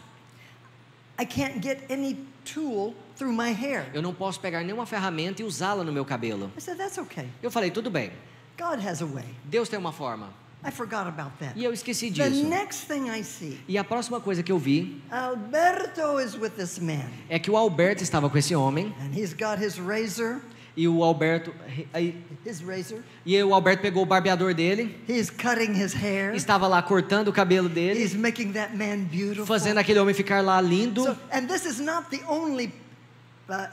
I can't get any tool through my hair. Eu não posso pegar nenhuma ferramenta e usá-la no meu cabelo. I said, that's okay. Eu falei, tudo bem. God has a way. Deus tem uma forma. I forgot about that. E eu esqueci The disso. next thing I see, E a próxima coisa que eu vi Alberto is with this man. é que o Alberto estava com esse homem. And he's got his razor. E o Alberto pegou o barbeador dele. He's cutting his hair. Estava lá cortando o cabelo dele, He's making that man beautiful. fazendo aquele homem ficar lá lindo. So, and this is not the only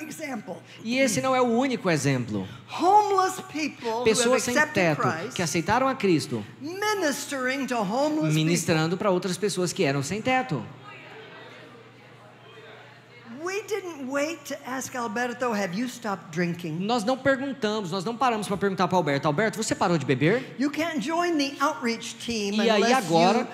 example. E esse não é o único exemplo. Homeless people who have Pessoas sem accepted teto Christ, que aceitaram a Cristo, ministering to homeless people. ministrando para outras pessoas que eram sem teto. We didn't wait to ask Alberto, have you stopped drinking? Nós não paramos para perguntar para Alberto, Alberto, você parou de beber? You can't join the outreach team E aí unless agora, you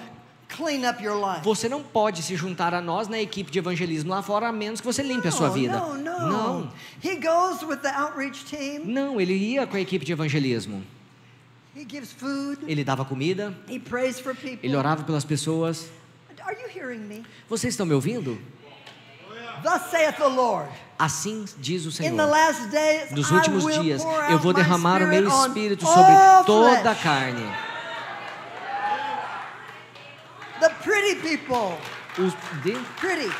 clean up your life. Você não pode se juntar a nós na equipe de evangelismo lá fora, a menos que você limpe a sua vida. No. He goes with the outreach team. Não, ele ia com a equipe de evangelismo. He gives food. Ele dava comida, He prays for people. ele orava pelas pessoas. Are you hearing me? Vocês estão me ouvindo? Thus saith the Lord. Assim diz o In the Senhor. last days, Nos I últimos will dias, pour out eu vou my derramar o meu spirit on espírito all sobre toda a flesh. carne. The pretty people, pretty,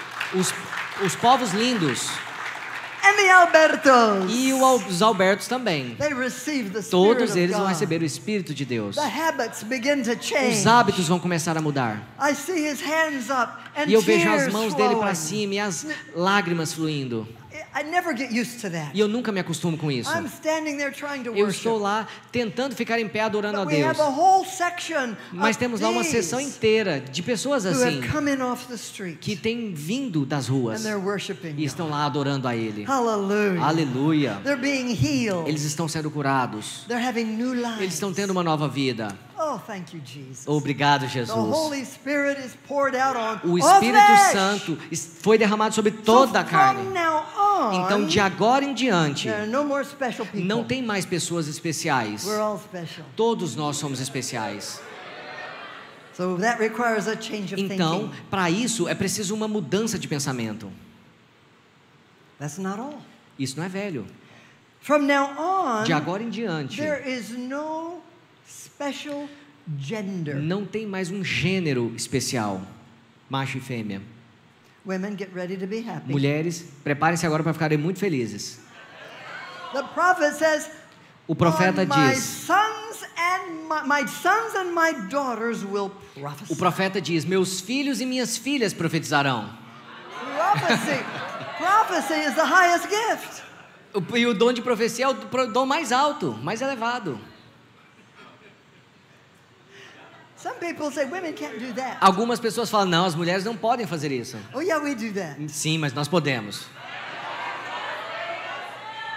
os povos lindos and the Albertos. e os Albertos também. They receive the Spirit Todos of eles vão God. receber o Espírito de Deus. The habits begin to change. Os hábitos vão começar a mudar. I see his hands up and E eu vejo tears as mãos dele flowing. para cima e as lágrimas fluindo. I never get used to that. E eu nunca me acostumo com isso. I'm standing there trying to Eu worship. estou lá tentando ficar em pé adorando a But we Deus. have a whole section Mas of temos lá uma these seção inteira de pessoas who assim have come in off the street que têm vindo das ruas and they're worshiping e you. estão lá adorando a Ele. Hallelujah. Aleluia. They're being healed. Eles estão sendo curados. They're having new lives. Eles estão tendo uma nova vida. Oh, thank you, Jesus. Obrigado, The Jesus. Holy Spirit is poured out on O all Espírito flesh. Santo foi derramado sobre So toda a from carne. now on, Então, de agora em diante, there are no more special people. não tem mais pessoas especiais. We're all special. Todos nós somos especiais. So that requires a change of Então, thinking. para isso, é preciso uma mudança de pensamento. That's not all. Isso não é velho. From now on, De agora em diante, there is no special gender. não tem mais um gênero especial, macho e fêmea. Women, get ready to be happy. Mulheres, preparem-se agora para ficarem muito felizes. The prophet says, O profeta my diz, sons and my daughters will prophesy. o profeta diz, meus filhos e minhas filhas profetizarão. Prophecy is the highest gift. E o dom de profecia é o dom mais alto, mais elevado. Some people say women can't do that. Algumas pessoas falam, não, as mulheres não podem fazer isso. Oh yeah, we do that. Sim, mas nós podemos.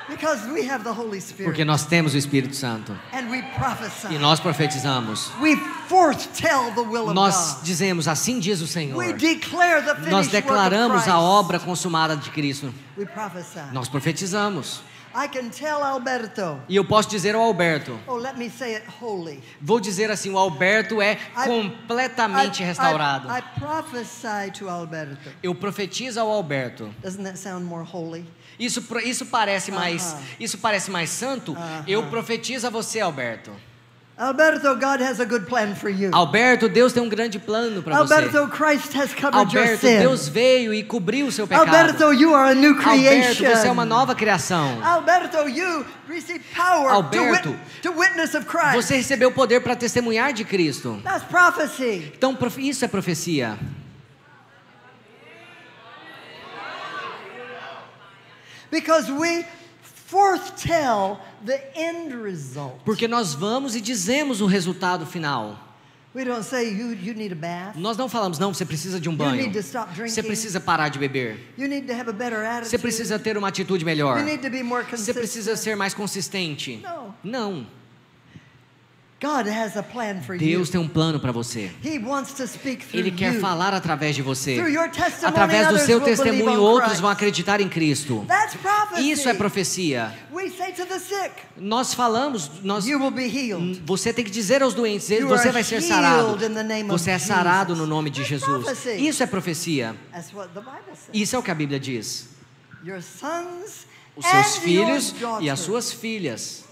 Because we have the Holy Spirit. Porque nós temos o Espírito Santo. And we prophesy. E nós profetizamos. We foretell the will of Nós God. dizemos, assim diz o Senhor. We declare the finished Nós declaramos work of a Christ. obra consumada de Cristo. We prophesy. Nós profetizamos. I can tell Alberto. E eu posso dizer ao Alberto. Oh, let me say it holy. Vou dizer assim, o Alberto é completamente restaurado. I prophesy to Alberto. Eu profetizo ao Alberto. Doesn't that sound more holy? Isso parece mais santo. Eu profetizo a você, Alberto. Alberto, God has a good plan for you. Alberto, Deus tem um grande plano para você. Alberto, Christ has covered your Alberto, sin. Deus veio e cobriu o seu pecado. Alberto, you are a new Alberto, creation. você é uma nova criação. Alberto, you receive power Alberto, to witness of Christ. Você recebeu o poder para testemunhar de Cristo. That's prophecy. Então, isso é profecia. Because we foretell the end result. Porque nós vamos e dizemos o resultado final. We don't say you need a bath. Nós não falamos, não, você precisa de um You banho. need to stop drinking. Você precisa parar de beber. You need to have a better attitude. Você precisa ter uma atitude melhor. You need to be more Você consistent. precisa ser mais consistente. No. Não. God has a plan for Deus you. tem um plano para você. He wants to speak through Ele quer you. falar através de você. Through your testimony, Através do others seu will believe testemunho, on outros Christ. vão acreditar em Cristo. That's prophecy. Isso é profecia. We say to the sick, Nós falamos, you will be healed. você tem que dizer aos doentes, You você are vai ser healed sarado. in the name of Você é sarado Jesus. no nome de That's Jesus. prophecy. Isso é profecia. That's what the Bible says. Isso é o que a Bíblia diz. Your sons Os seus and filhos your daughters. e as suas filhas.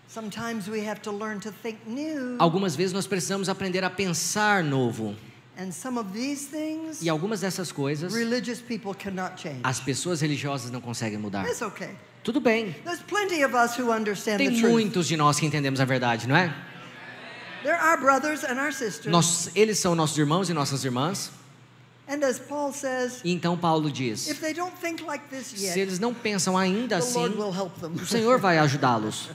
Sometimes we have to learn to think new. Algumas vezes nós precisamos aprender a pensar novo. And some of these things, E algumas dessas coisas, religious people cannot change. as pessoas religiosas não conseguem mudar. It's okay. Tudo bem. There's plenty of us who understand Tem the truth. muitos de nós que entendemos a verdade, não é? They're our brothers and our sisters. Eles são nossos irmãos e nossas irmãs. And as Paul says, E então Paulo diz, if they don't think like this se yet, eles não pensam ainda the assim, Lord will help them. o Senhor vai ajudá-los.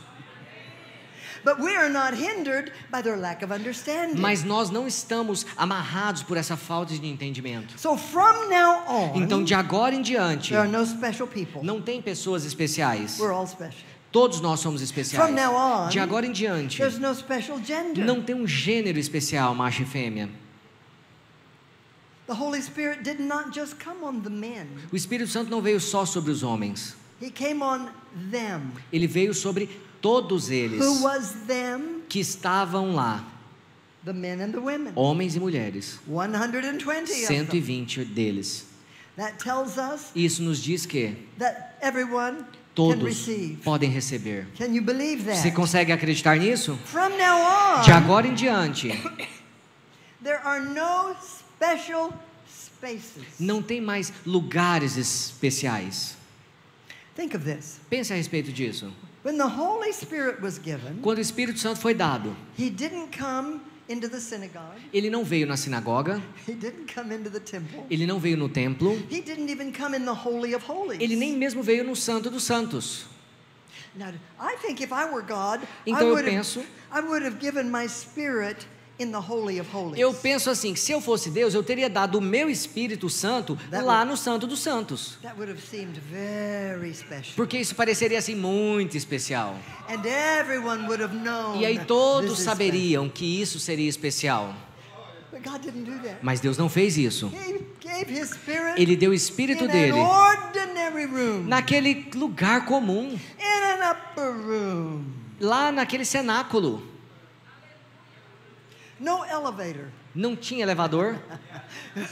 But we are not hindered by their lack of understanding. Mas nós não estamos amarrados por essa falta de entendimento. So from now on, Então, de agora em diante, there are no special people. não tem pessoas especiais. We're all special. Todos nós somos especiais. From now on, De agora em diante, there's no special gender. não tem um gênero especial, macho e fêmea. The Holy Spirit did not just come on the men. O Espírito Santo não veio só sobre os homens. He came on them. Ele veio sobre todos eles Who was them? que estavam lá, The men and the women. homens e mulheres. 120 of them. 120 deles. That tells us Isso nos diz que that everyone can todos receive. podem receber. Can you believe that? Você consegue acreditar nisso? From now on, De agora em diante, there are no special spaces. não tem mais lugares especiais. Think of this. Pense a respeito disso. When the Holy Spirit was given, Quando o Espírito Santo foi dado, He didn't come into the synagogue. ele não veio na sinagoga, He didn't come into the temple. ele não veio no templo, He didn't even come in the Holy of Holies. ele nem mesmo veio no Santo dos Santos. Now, I think if I were God, Então eu penso, I would have given my spirit in the Holy of Holies. eu penso assim, que se eu fosse Deus, eu teria dado o meu Espírito Santo lá no Santo dos Santos. That would have seemed very special. Porque isso pareceria assim muito especial. And everyone would have known. E aí this todos is saberiam que isso seria especial. special. But God didn't do that. Mas Deus não fez isso. He gave His Spirit Ele deu o Espírito in dele an ordinary room, naquele lugar comum, in an upper room. lá naquele cenáculo. No elevator. Não tinha elevador.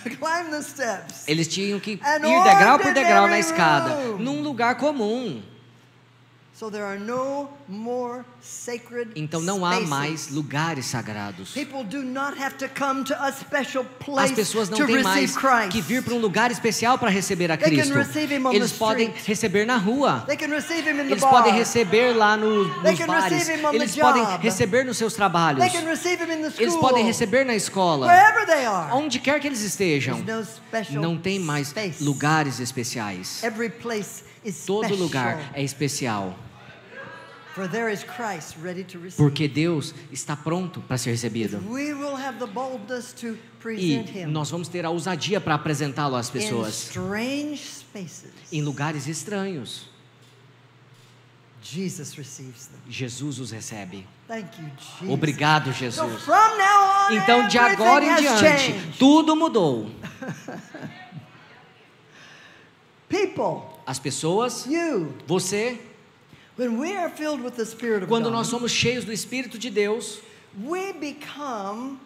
Climb the steps. Eles tinham que ir An degrau por degrau na ordinary escada, room. num lugar comum. So there are no more sacred Então não há spaces. mais lugares sagrados. People do not have to come to a special As place pessoas não to têm receive mais Christ. que vir para um lugar especial para receber a They can Cristo. receive him on Eles the podem street. receber na rua. They can receive him in the Eles bar. podem receber lá They nos can bares. receive him on the Eles podem job. receber nos seus trabalhos. They can receive him in the school. Eles podem receber na escola. Wherever they are. Onde quer que eles estejam. There's no special Não tem mais space. lugares especiais. Every place is Todo special. lugar é especial. For there is Christ ready to receive. Porque Deus está pronto para ser recebido. We will have the boldness to E present him nós vamos ter a ousadia para apresentá-lo às in pessoas. strange spaces. Em lugares estranhos. Jesus receives them. Jesus os recebe. Thank you, Jesus. Obrigado, So Jesus. from now on, Então, de agora em everything has diante, changed. tudo mudou. People, As pessoas, you, você, when we are filled with the Spirit of quando nós God, somos cheios do Espírito de Deus, we become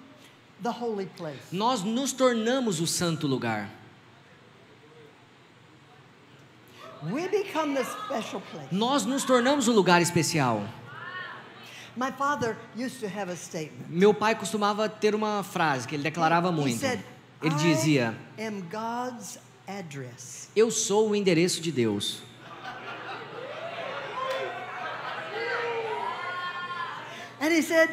the holy place. nós nos tornamos o santo lugar. We become the special place. Nós nos tornamos o lugar especial. My father used to have a statement. Meu pai costumava ter uma frase que ele declarava He muito. said, Ele dizia: I am God's address. eu sou o endereço de Deus. And he said,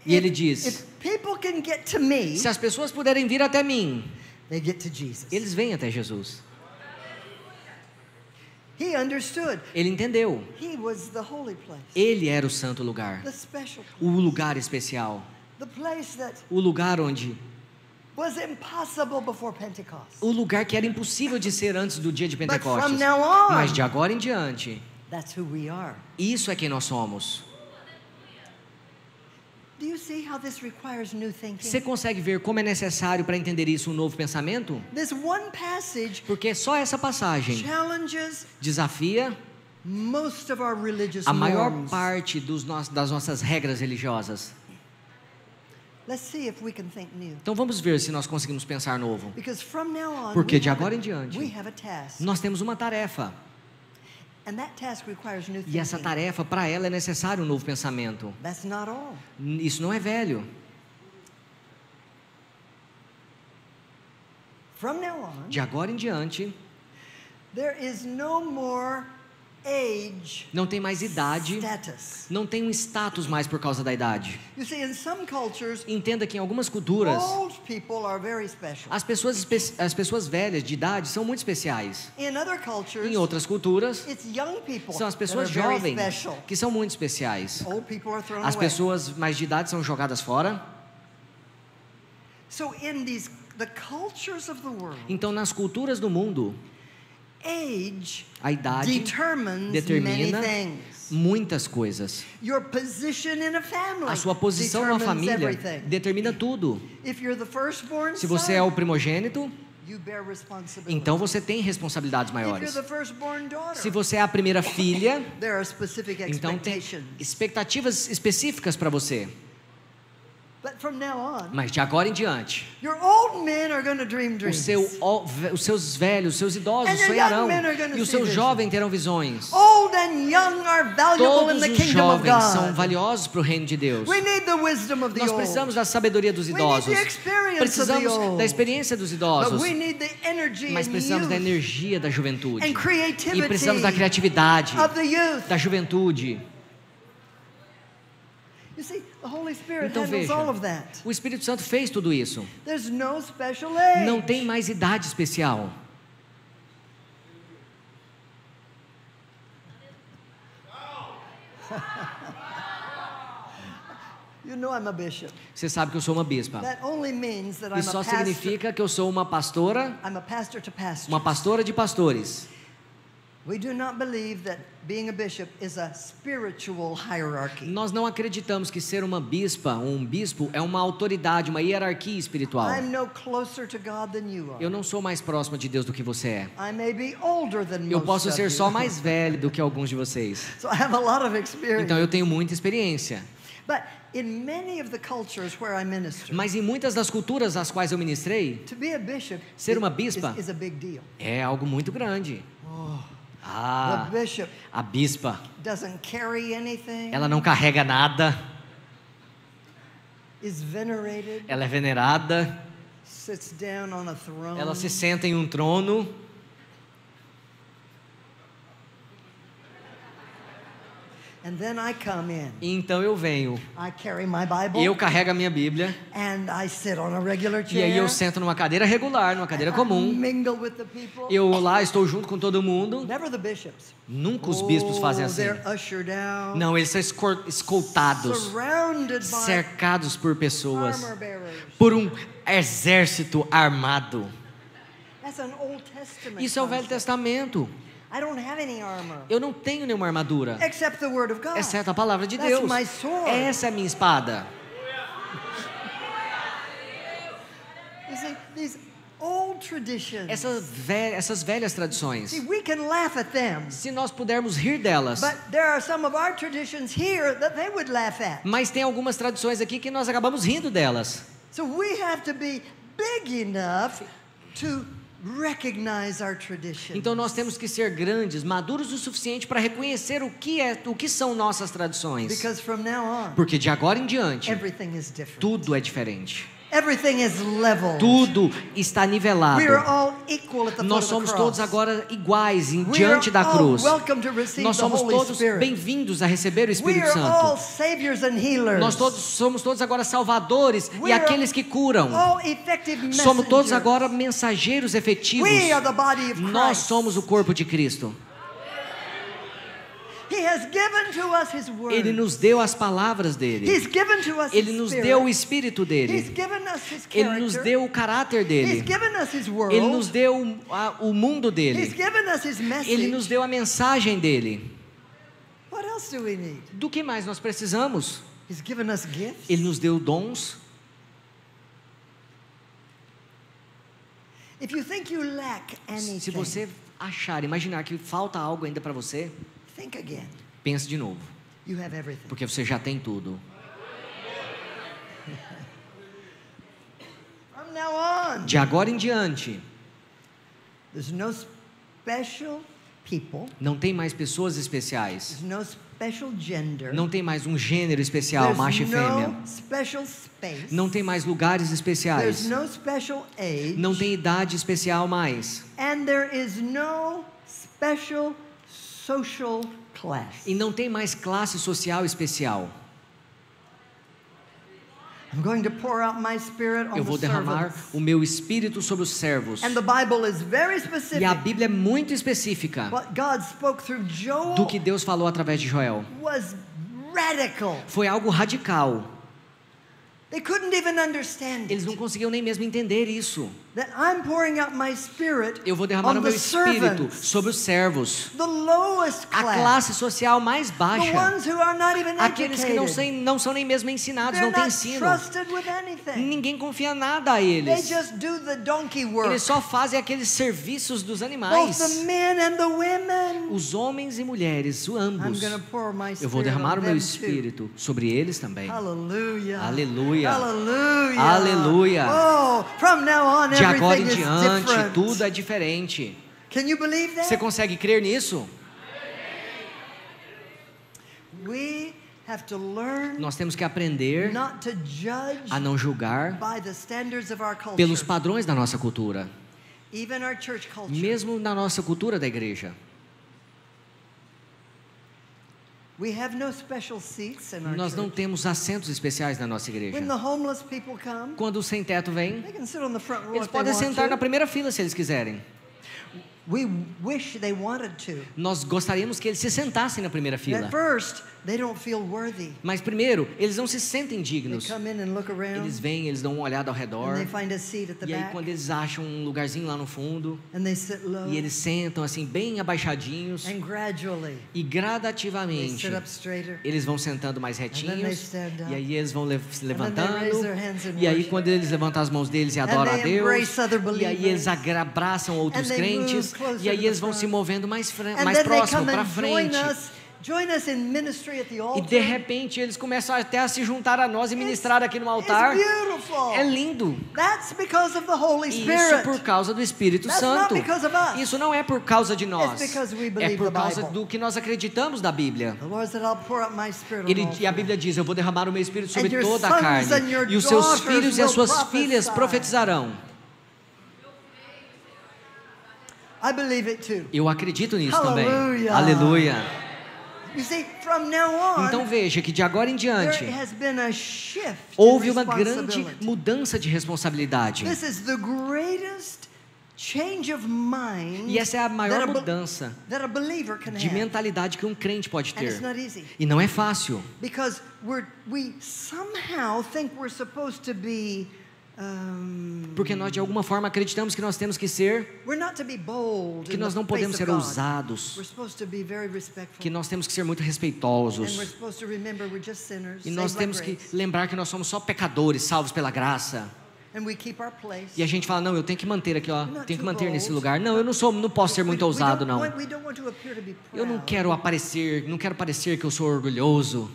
E ele diz: if people can get to me, se as pessoas puderem vir até mim, they get to Jesus. eles vêm até Jesus. He understood. Ele entendeu. He was the holy place. Ele era o santo lugar, The special place. o lugar especial, The place that o lugar onde, was impossible before Pentecost. o lugar que era impossível de ser antes do dia de But Pentecostes. from now on, Mas de agora em diante, that's who we are. isso é quem nós somos. Do you see how this requires new thinking? Você consegue ver como é necessário para entender isso um novo pensamento? This one passage Porque só essa passagem challenges desafia most of our religious a maior norms. parte das nossas regras religiosas. Let's see if we can think new. Então vamos ver se nós conseguimos pensar novo. Because from now on, Porque we de have agora a- em diante, we have a task. nós temos uma tarefa. And that task requires new thinking. E essa tarefa, para ela, é necessário um novo pensamento. That's not all. Isso não é velho. From now on, De agora em diante, there is no more age não tem mais idade, status. não tem um status mais por causa da idade. You see, in some cultures, Entenda que em algumas culturas, old people are very special. as pessoas velhas de idade são muito especiais. In other cultures, Em outras culturas, it's young people são as that pessoas are very jovens special. que são muito especiais. Old people are thrown As away. pessoas mais de idade são jogadas fora. So in the cultures of the world, Então, nas culturas do mundo, age a idade determines determina many things. muitas coisas. Your position in a family A sua posição na determines família everything. determina tudo. If you're the firstborn Se você é o son, primogênito, you bear responsibility. então você tem responsabilidades If you're maiores. the firstborn daughter, Se você é a primeira filha, there are specific então tem expectations. expectativas específicas para você. But from now on, Mas de agora em diante, your old men are going to dream dreams. os seus velhos, os seus idosos And your sonharão. young men are gonna E os see seus visions. jovens terão visões. Old and young are valuable in Todos the os kingdom of jovens são God. valiosos para o reino de Deus. We need the wisdom of the Nós old. precisamos da sabedoria dos We need idosos. the experience of the Precisamos old. da experiência dos But idosos. we need the energy Mas and precisamos da youth energia da juventude. and creativity E precisamos da criatividade of the youth. da juventude. You see, the Holy Spirit Então handles veja, all of that. o Espírito Santo fez tudo isso. There's no special age. Não tem mais idade especial. You know I'm a bishop. Você sabe que eu sou uma bispa. That only means that I'm Isso só a pastor. significa que eu sou uma pastora, I'm a pastor to pastors. uma pastora de pastores. We do not believe that being a bishop is a spiritual hierarchy. Nós não acreditamos que ser uma bispa, um bispo, é uma autoridade, uma hierarquia espiritual. I'm no closer to God than you are. Eu não sou mais próxima de Deus do que você é. I may be older than Eu most posso of ser you. só mais velho do que alguns de vocês. So I have a lot of experience. Então eu tenho muita experiência. But in many of the cultures where I minister, Mas em muitas das culturas às quais eu ministrei, to be a bishop ser uma bispa is a big deal. é algo muito grande. The bishop A bispa, doesn't carry anything, ela não carrega nada, is venerated, ela é venerada, sits down on a throne. ela se senta em um trono. And then I come in. E então eu venho, I carry my Bible. eu carrego a minha Bíblia, And I sit on a regular chair. e aí eu sento numa cadeira regular, numa cadeira I comum. mingle with the people. Eu lá estou junto com todo mundo. Never the bishops. Nunca os bispos fazem assim. They're ushered out. Não, eles são escoltados, Surrounded by cercados por pessoas, armor bearers. por um exército armado. That's an Old Testament. Isso é o Velho concept. Testamento. I don't have any armor. Eu não tenho nenhuma armadura, Except the word of God. exceto a palavra de That's Deus. my sword. Essa é a minha espada. You see, old traditions. Essas velhas tradições. See, we can laugh at them. Se nós pudermos rir delas. But there are some of our traditions here that they would laugh at. Mas tem algumas tradições aqui que nós acabamos rindo delas. So we have to be big enough to recognize our traditions. Então nós temos que ser grandes, maduros o suficiente para reconhecer o que são nossas tradições. Because from now on, Porque de agora em diante, everything is different. tudo é diferente. Everything is leveled. Tudo está nivelado. We are all equal at the Nós foot of somos the todos cross. agora iguais We diante are da all cruz. welcome to receive Nós the somos Holy todos Spirit. bem-vindos a receber o We Espírito are all Santo. saviors and healers. Nós somos todos agora salvadores We e are aqueles que curam. all effective Somos todos messengers. agora mensageiros efetivos. We are the body of Nós Christ. somos o corpo de Cristo. He has given to us His word. Ele nos deu as palavras dele. He's given to us Ele His nos Spirit. deu o Espírito He's dele. given us His Ele character. nos deu o caráter He's dele. given us His world. Ele nos deu o mundo He's dele. given us His message. Ele nos deu a mensagem dele. What else do we need? Do que mais nós precisamos? He's given us gifts. Ele nos deu dons. If you think you lack anything, Se você imaginar que falta algo ainda para você, think again. pense de novo, You have everything. porque você já tem tudo. From now on, De agora em diante, there's no special people. não tem mais pessoas especiais. There's no special gender. Não tem mais um gênero especial, There's macho e fêmea. no special space. Não tem mais lugares There's especiais. no special age. Não tem idade especial mais. And there is no special social class. E não tem mais classe social especial. I'm going to pour out my spirit on Eu vou the derramar servants. o meu espírito sobre os servos. And the Bible is very E specific. a Bíblia é muito específica What God spoke through Joel do que Deus falou através de Joel. was radical. Foi algo radical. They couldn't even understand Eles não it. conseguiam nem mesmo entender isso. That I'm pouring out my spirit Eu vou derramar on o meu the espírito servants, sobre os servos. the lowest A class, classe social mais the baixa. ones who are not even Aqueles que educated. não são nem mesmo ensinados, They're não têm not ensino. trusted with anything. Ninguém confia nada a They eles. just do the donkey work. Eles só fazem aqueles serviços dos Both animais. the men and the women. Os homens e mulheres, I'm ambos. going to pour my Eu vou spirit derramar on o meu them too. espírito sobre eles também. Hallelujah. Aleluia. Hallelujah. Aleluia. Oh, from now on De agora em everything is diante, different. tudo é diferente. Can you believe that? Você consegue crer nisso? We have to learn Nós temos que aprender not to judge a não julgar by the standards of our culture. pelos padrões da nossa cultura, Even our church culture. mesmo na nossa cultura da igreja. We have no special seats in our Nós não church. temos assentos especiais na nossa igreja. When the homeless people come, Quando o sem teto vem, they can sit on the front row eles if they podem want sentar to. na primeira fila se eles quiserem. We wish they wanted to. Nós gostaríamos que eles se sentassem na primeira fila. At first, they don't feel worthy. Mas primeiro, eles não se sentem They dignos. come in and look around, Eles vêm, eles dão uma olhada ao and redor. they find a seat at the E aí back, quando eles acham um lugarzinho lá no fundo, and they sit low, e eles sentam assim bem abaixadinhos, and gradually e they gradativamente sit up straighter. eles vão sentando mais then they retinhos, stand up. e aí eles vão se then they levantando, raise their hands in e aí worship. quando eles levantam as mãos deles e adoram a they Deus, embrace other e aí eles believers. abraçam outros And they move crentes, closer e aí to the eles vão front. se movendo mais And mais then they próximo come para and frente. join us in ministry at the E altar. de repente eles começam até a se juntar a nós e ministrar aqui no altar. It's beautiful. É lindo. That's because of the Holy Isso Spirit. por causa do Espírito That's Santo. not because of us. Isso não é por causa de nós. It's because we É believe por the causa Bible. do que nós acreditamos da Bíblia. The Lord said, I'll pour out my spirit on all E a flesh. Bíblia diz: eu vou derramar o meu Espírito sobre And your toda a sons carne. and your E os seus daughters filhos e as will suas filhas prophesy. profetizarão. I believe it too. Eu acredito nisso Hallelujah. também. Aleluia. You see, from now on, Então veja que de agora em diante there has been a shift houve in uma grande responsibility. mudança de responsabilidade. This is the greatest change of mind E essa é a maior that mudança that a believer can de have. mentalidade que um crente pode And it's ter. not easy. E não é fácil. Because we somehow think we're supposed to be Porque nós de alguma forma acreditamos que nós temos que ser, we're not to be bold que in nós the não podemos face ser of God. ousados, We're supposed to be very respectful. que nós temos que ser muito And respeitosos. we're supposed to remember we're just sinners. E nós saved by temos que grace. lembrar que nós somos só pecadores, salvos pela graça. And we keep our place. E a gente fala, não, eu tenho que manter aqui, ó, You're not tenho que too manter nesse bold. lugar. Não, eu não posso ser muito ousado, não. We don't want to appear to be Eu não proud. quero aparecer, não quero parecer que eu sou orgulhoso.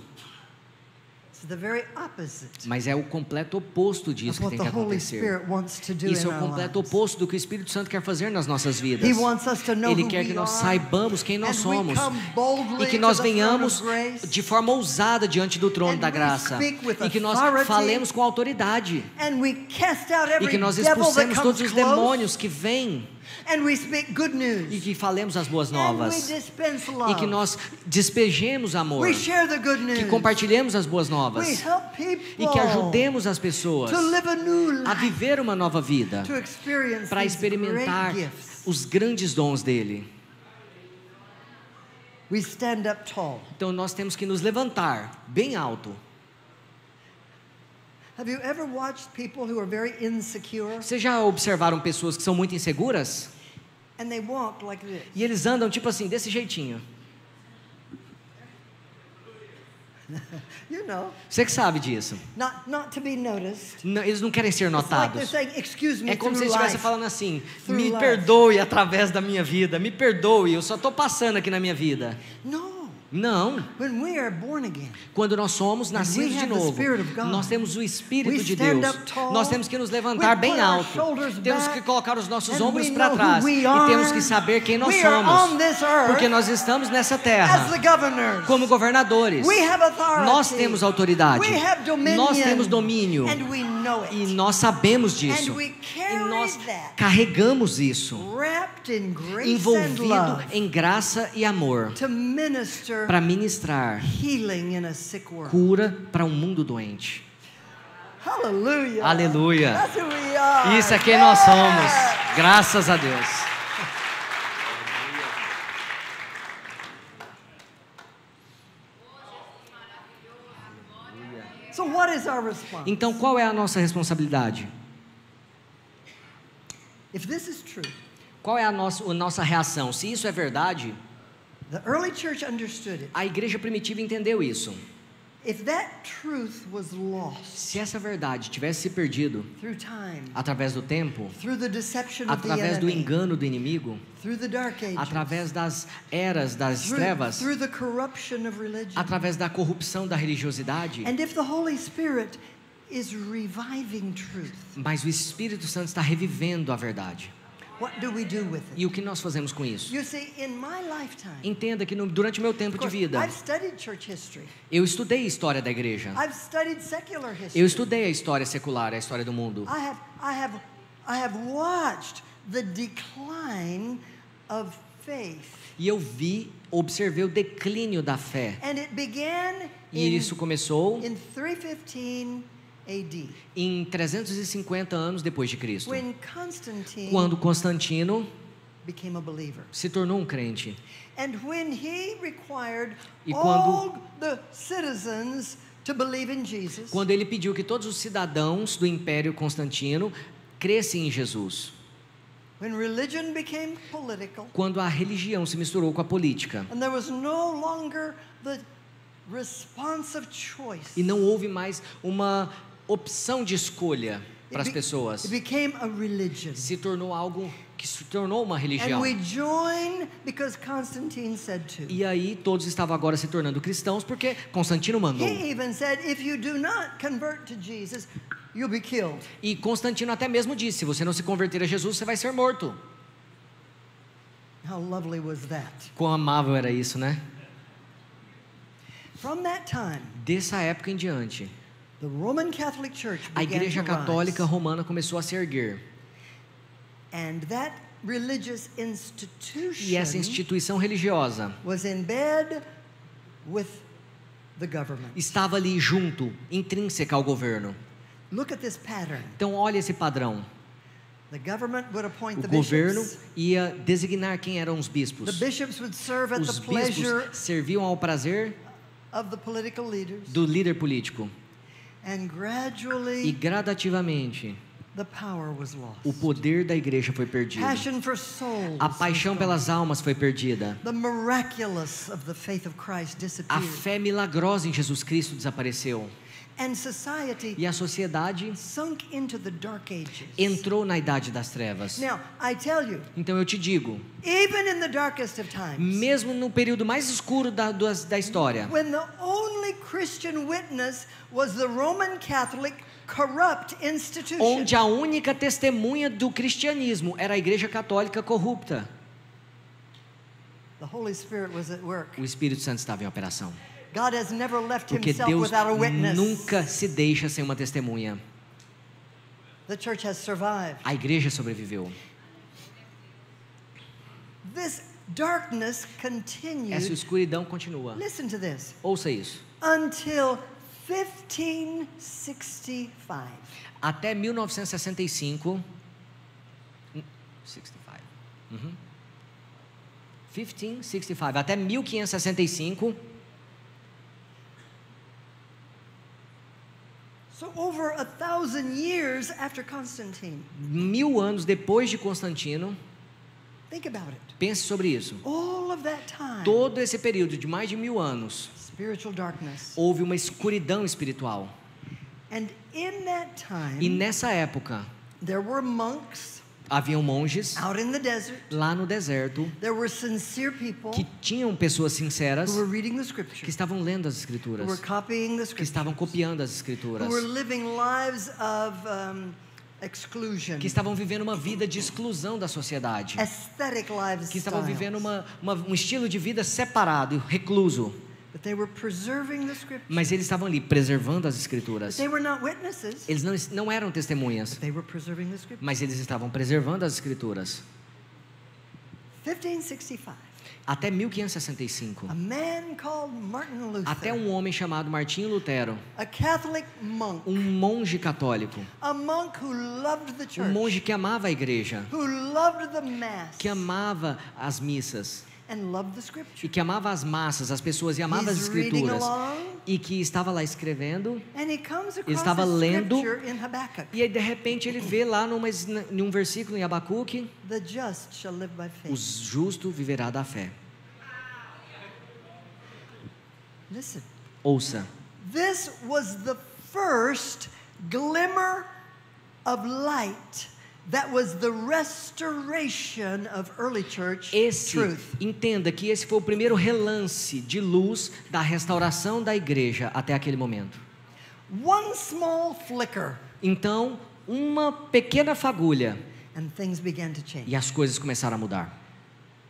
It's the very opposite Mas é o completo oposto disso of que what tem the que Holy acontecer. Spirit wants to do Isso in é o our completo lives. oposto do que o Espírito Santo quer fazer nas nossas vidas. He wants us to know Ele who quer que we nós are, saibamos quem nós and we somos come boldly e que to nós the throne venhamos of grace, de forma ousada diante do trono and da we graça speak with e que nós authority, falemos com autoridade and we cast out e every que nós devil that expulsemos comes todos os close, demônios que vêm and we speak good news, e que falemos as boas and we novas dispense e love. que nós despejemos amor, We share the good news. que compartilhemos as boas We novas help people e que ajudemos as pessoas to live a new a life, viver uma nova vida, to experience para these experimentar great gifts. os grandes dons dele. We stand up tall. Então nós temos que nos levantar bem alto. Have you ever watched people who are very insecure Vocês já observaram pessoas que são muito inseguras? and they walk like this? E eles andam tipo assim, desse jeitinho. You know, Você que sabe disso. not to be noticed. Eles não querem ser It's like they're notados. saying, "Excuse me," É como se through eles estivessem life. falando assim, Through me life. perdoe através da minha vida, me perdoe, eu só estou passando aqui na minha vida. No. Não, When we are born again, quando nós somos nascidos de have the novo, Spirit of God, nós temos o Espírito we de stand Deus, up tall, nós temos que nos levantar we bem put our alto, shoulders temos back, que colocar os nossos and ombros we para know trás who we e are. temos que saber quem nós We are somos, on this earth porque nós estamos nessa as terra the governors. como governadores. We have authority. Nós temos autoridade, We have dominion. nós temos domínio And we know it. e nós sabemos disso And we e carry nós that carregamos isso wrapped in grace and envolvido love em graça e amor to minister para ministrar healing in a sick world. cura para um mundo doente. Hallelujah. Aleluia. That's who we are. Isso é quem nós somos. Graças a Deus. So what is our response? Então, qual é a nossa responsabilidade? If this is true, Qual é a nossa reação? Se isso é verdade, the early church understood it. a igreja primitiva entendeu isso. If that truth was lost Se essa verdade tivesse se perdido through time, através do tempo, through the deception of the através do enemy, engano do inimigo, through the dark ages, através das eras das through, trevas, through the corruption of religion, através da corrupção da religiosidade, and if the Holy Spirit is reviving truth, mas o Espírito Santo está revivendo a verdade. what do we do with it? E o que nós fazemos com isso? You see, in my lifetime, Entenda que durante o meu tempo of de course, vida, I've studied church history. eu estudei a história da igreja. I've studied secular history. Eu estudei a história secular, a história do mundo. I have watched the decline of faith. E eu observei o declínio da fé. And it began E isso começou in 315 AD. em 350 anos depois de Cristo, When Constantine quando Constantino became a believer. se tornou um crente. And when he required E all the citizens to believe in Jesus, Quando ele pediu que todos os cidadãos do Império Constantino crescem em Jesus. when religion became political, Quando a religião se misturou com a política. and there was no longer the response of choice. E não houve mais uma opção de escolha para as pessoas. It became a religion. Se tornou algo que se tornou uma religião. And we join because Constantine said to. E aí todos estavam agora se tornando cristãos porque Constantino mandou. He even said, if you do not convert to Jesus, you'll be killed. E Constantino até mesmo disse, se você não se converter a Jesus, você vai ser morto. How lovely was that? Quão amável era isso, né? From that time, Dessa época em diante, the Roman Catholic Church a began Igreja to Católica rise. Romana começou a se erguer. And that religious E essa institution instituição religiosa was in bed with the government. estava ali junto, intrínseca ao governo. Look at this pattern. Então olha esse padrão. The government would appoint O the governo bishops. ia designar quem eram os The bispos. bishops would serve at Os the pleasure bispos serviam ao prazer of the political leaders. do líder político. And E gradually gradativamente, the power was lost. o poder da igreja foi perdido. Passion for souls. A paixão was gone. pelas almas foi perdida. The miraculous of the faith of Christ A disappeared. fé milagrosa em Jesus Cristo desapareceu. And society E a sociedade sunk into the dark ages. entrou na idade das trevas. Now, I tell you, Então eu te digo, even in the darkest of times, mesmo no período mais escuro da história, when the only Christian witness was the Roman Catholic corrupt institution, onde a única testemunha do cristianismo era a Igreja Católica corrupta, the Holy Spirit was at work. o Espírito Santo estava em operação. God has never left Porque himself Deus without a witness. nunca se deixa sem uma testemunha. The church has survived. A igreja sobreviveu. This darkness Essa continued. escuridão continua. Listen to this. Ouça isso. Until 1565. Até 1965. 65. 1565. Até 1565. So over 1,000 years after Constantine. 1000 anos depois de Constantino. Think about it. Pense sobre isso. All of that time. Todo esse período de mais de 1000 anos, Spiritual darkness. houve uma escuridão espiritual. And in that E time, nessa época, there were monks haviam monges out in the desert. lá no deserto There were sincere people que tinham pessoas sinceras who were reading the que scriptures, estavam lendo as who escrituras, were copying the que scriptures, estavam copiando as who escrituras, were living lives of exclusion, que estavam vivendo uma vida de exclusão da sociedade, aesthetic que estavam vivendo lifestyles. um estilo de vida separado e recluso, But they were preserving the scriptures. mas eles estavam ali preservando as But escrituras. they were not witnesses. Eles não eram testemunhas, They were preserving the scriptures. mas eles estavam preservando as escrituras. 1565. Até 1565. A man called Martin Luther, Até um homem chamado Martinho Lutero, a Catholic monk, um monge católico, a monk who loved the um church, monge que amava a igreja, who loved the mass, que amava as missas, and loved the e scripture. que amava as massas, as pessoas, e amava as He's reading escrituras, along, e que estava lá escrevendo, and he comes ele across estava a lendo, scripture in Habakkuk. e aí de repente ele vê lá em um versículo em Abacuque, The just shall live by o faith. justo viverá da fé. Listen, Ouça, this was the first glimmer of light that was the restoration of early church truth. entenda que esse foi o primeiro relance de luz da restauração da igreja até aquele momento. One small flicker, Então, uma pequena fagulha, and things began to change. e as coisas começaram a mudar.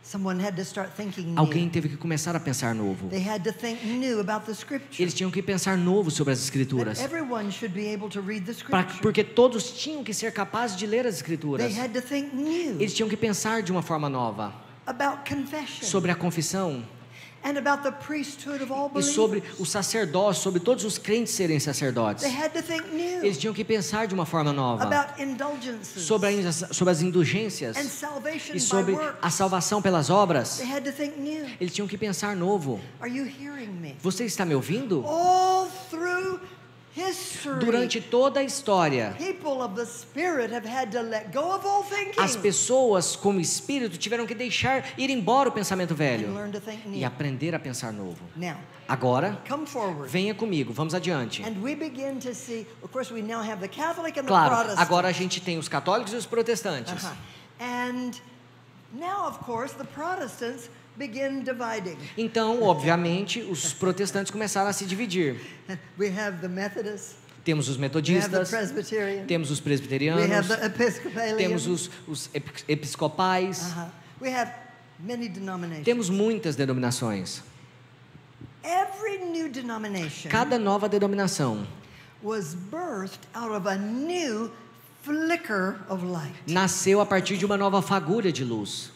Someone had to start thinking Alguém new. teve que começar a pensar novo. They had to think new about the scripture. Eles tinham que pensar novo sobre as That escrituras, everyone should be able to read the Pra- scripture. porque todos tinham que ser capazes de ler as escrituras. They had to think new Eles tinham que pensar de uma forma nova about confession sobre a confissão and about the priesthood of all e sobre believers. o sacerdócio, sobre todos os crentes serem sacerdotes. They had to think new Eles tinham que pensar de uma forma nova about indulgences sobre as indulgências and salvation e by sobre works. a salvação pelas obras. They had to think new. Eles tinham que pensar novo. Are you hearing me? Você está me ouvindo? All through history, Durante toda a história, people of the Spirit have had to let go of all thinking as pessoas como espírito tiveram que deixar ir embora o pensamento and velho learn to think e new. aprender a pensar novo. Now, Agora, come forward. venha comigo, vamos adiante. And we begin to see, of course, we now have the Catholic and the Claro, Protestant. agora a gente tem os católicos e os protestantes. And now, of course, the Protestants begin dividing. Então, obviamente, os protestantes começaram a se dividir. We have the Methodists, Temos os we have the metodistas, Presbyterian, temos os we have presbiterianos, the Episcopalian. temos os episcopais, We have many denominations. temos muitas denominações. Every new denomination Cada nova denominação was birthed out of a new flicker of light. nasceu a partir de uma nova fagulha de luz.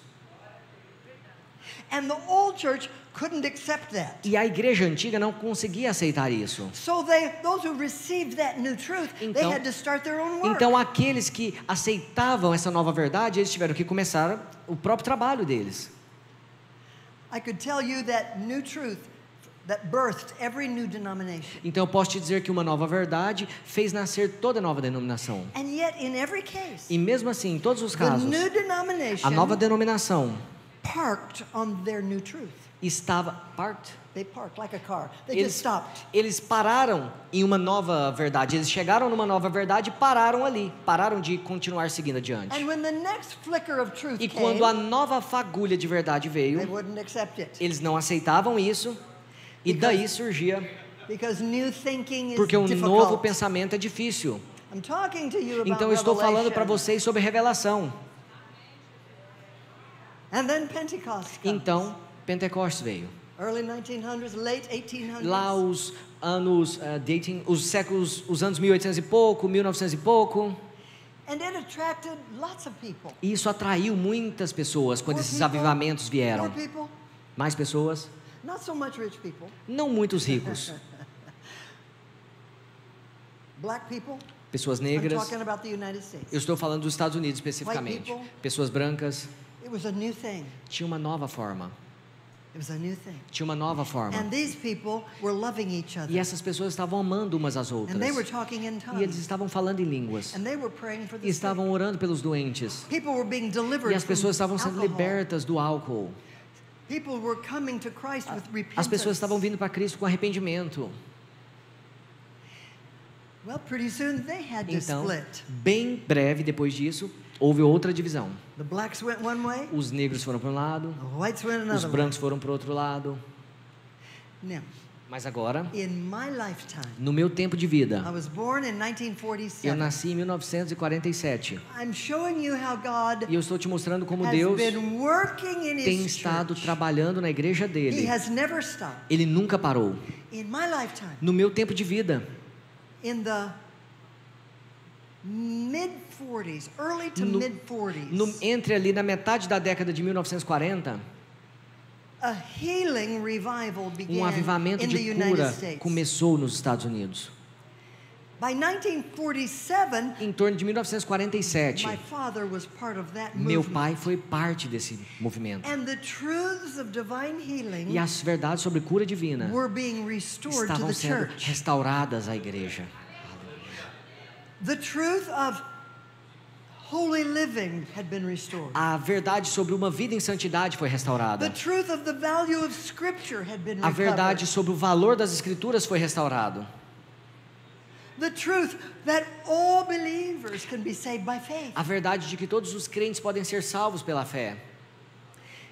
And the old church couldn't accept that. E a igreja antiga não conseguia aceitar isso. So those who received that new truth, they Então- had to start their own work. Então, aqueles que aceitavam essa nova verdade, eles tiveram que começar o próprio trabalho deles. I could tell you that new truth that birthed every new denomination. Então, eu posso te dizer que uma nova verdade fez nascer toda nova denominação. And yet, in every case, E mesmo assim, em todos os the casos, new denomination a nova denominação parked on their new truth. Estava parked. They parked like a car. They just stopped. Eles pararam em uma nova verdade. Eles chegaram numa nova verdade e pararam ali. Pararam de continuar seguindo adiante. And when the next flicker of truth E came, quando a nova fagulha de verdade they veio, wouldn't accept it. eles não aceitavam isso. E daí surgia, Because new thinking is porque um difficult. novo pensamento é difícil. I'm talking to you about Então eu estou falando para Revelation. vocês sobre revelação. And then Pentecost comes. Então Pentecostes veio. Early 1900s, late 1800s. Lá os anos, os anos 1800 e pouco, 1900 e pouco. And it attracted lots of people. E isso atraiu muitas pessoas quando More esses people, avivamentos vieram. More people, Mais pessoas, not so much rich people. não muitos ricos. Black people. Pessoas I'm negras. talking about the United States. Eu estou falando dos Estados Unidos especificamente. White people. Pessoas brancas. It was a new thing. Tinha uma nova forma. It was a new thing. Tinha uma nova forma. And these people were loving each other. E essas pessoas estavam amando umas às outras. And they were talking in E eles tongues. estavam falando em línguas. And they were praying for the E sick. estavam orando pelos doentes. People were being delivered E as pessoas estavam from sendo alcohol. libertas do álcool. People were coming to Christ with repentance. As pessoas estavam vindo para Cristo com arrependimento. Well, pretty soon they had to Então, split. bem breve depois disso, houve outra divisão. The blacks went one way, Os negros foram para um lado, the whites went os another way. brancos foram para o outro lado. Now, Mas agora, in my lifetime, no meu tempo de I vida, was born in eu 1947. nasci em 1947. I'm showing you how God E eu estou te mostrando como has Deus been working in tem His estado church. trabalhando na igreja He dele. has never stopped. Ele nunca parou. In my lifetime, No meu tempo de vida, in the mid-40s, early to No- mid-40s, entre ali na metade da década de 1940, a healing revival began avivamento in the de United cura States. começou nos Estados Unidos. By 1947, Em torno de 1947, my father was part of that meu movement. pai foi parte desse movimento. And the truths of divine healing E as verdades sobre cura divina were being restored to estavam the sendo church. restauradas à igreja. The truth of holy living had been restored. A verdade sobre uma vida em santidade foi The restaurada. truth of the value of Scripture had been A verdade recovered. sobre o valor das escrituras foi restaurado. The truth that all believers can be saved by faith. A verdade de que todos os crentes podem ser salvos pela fé.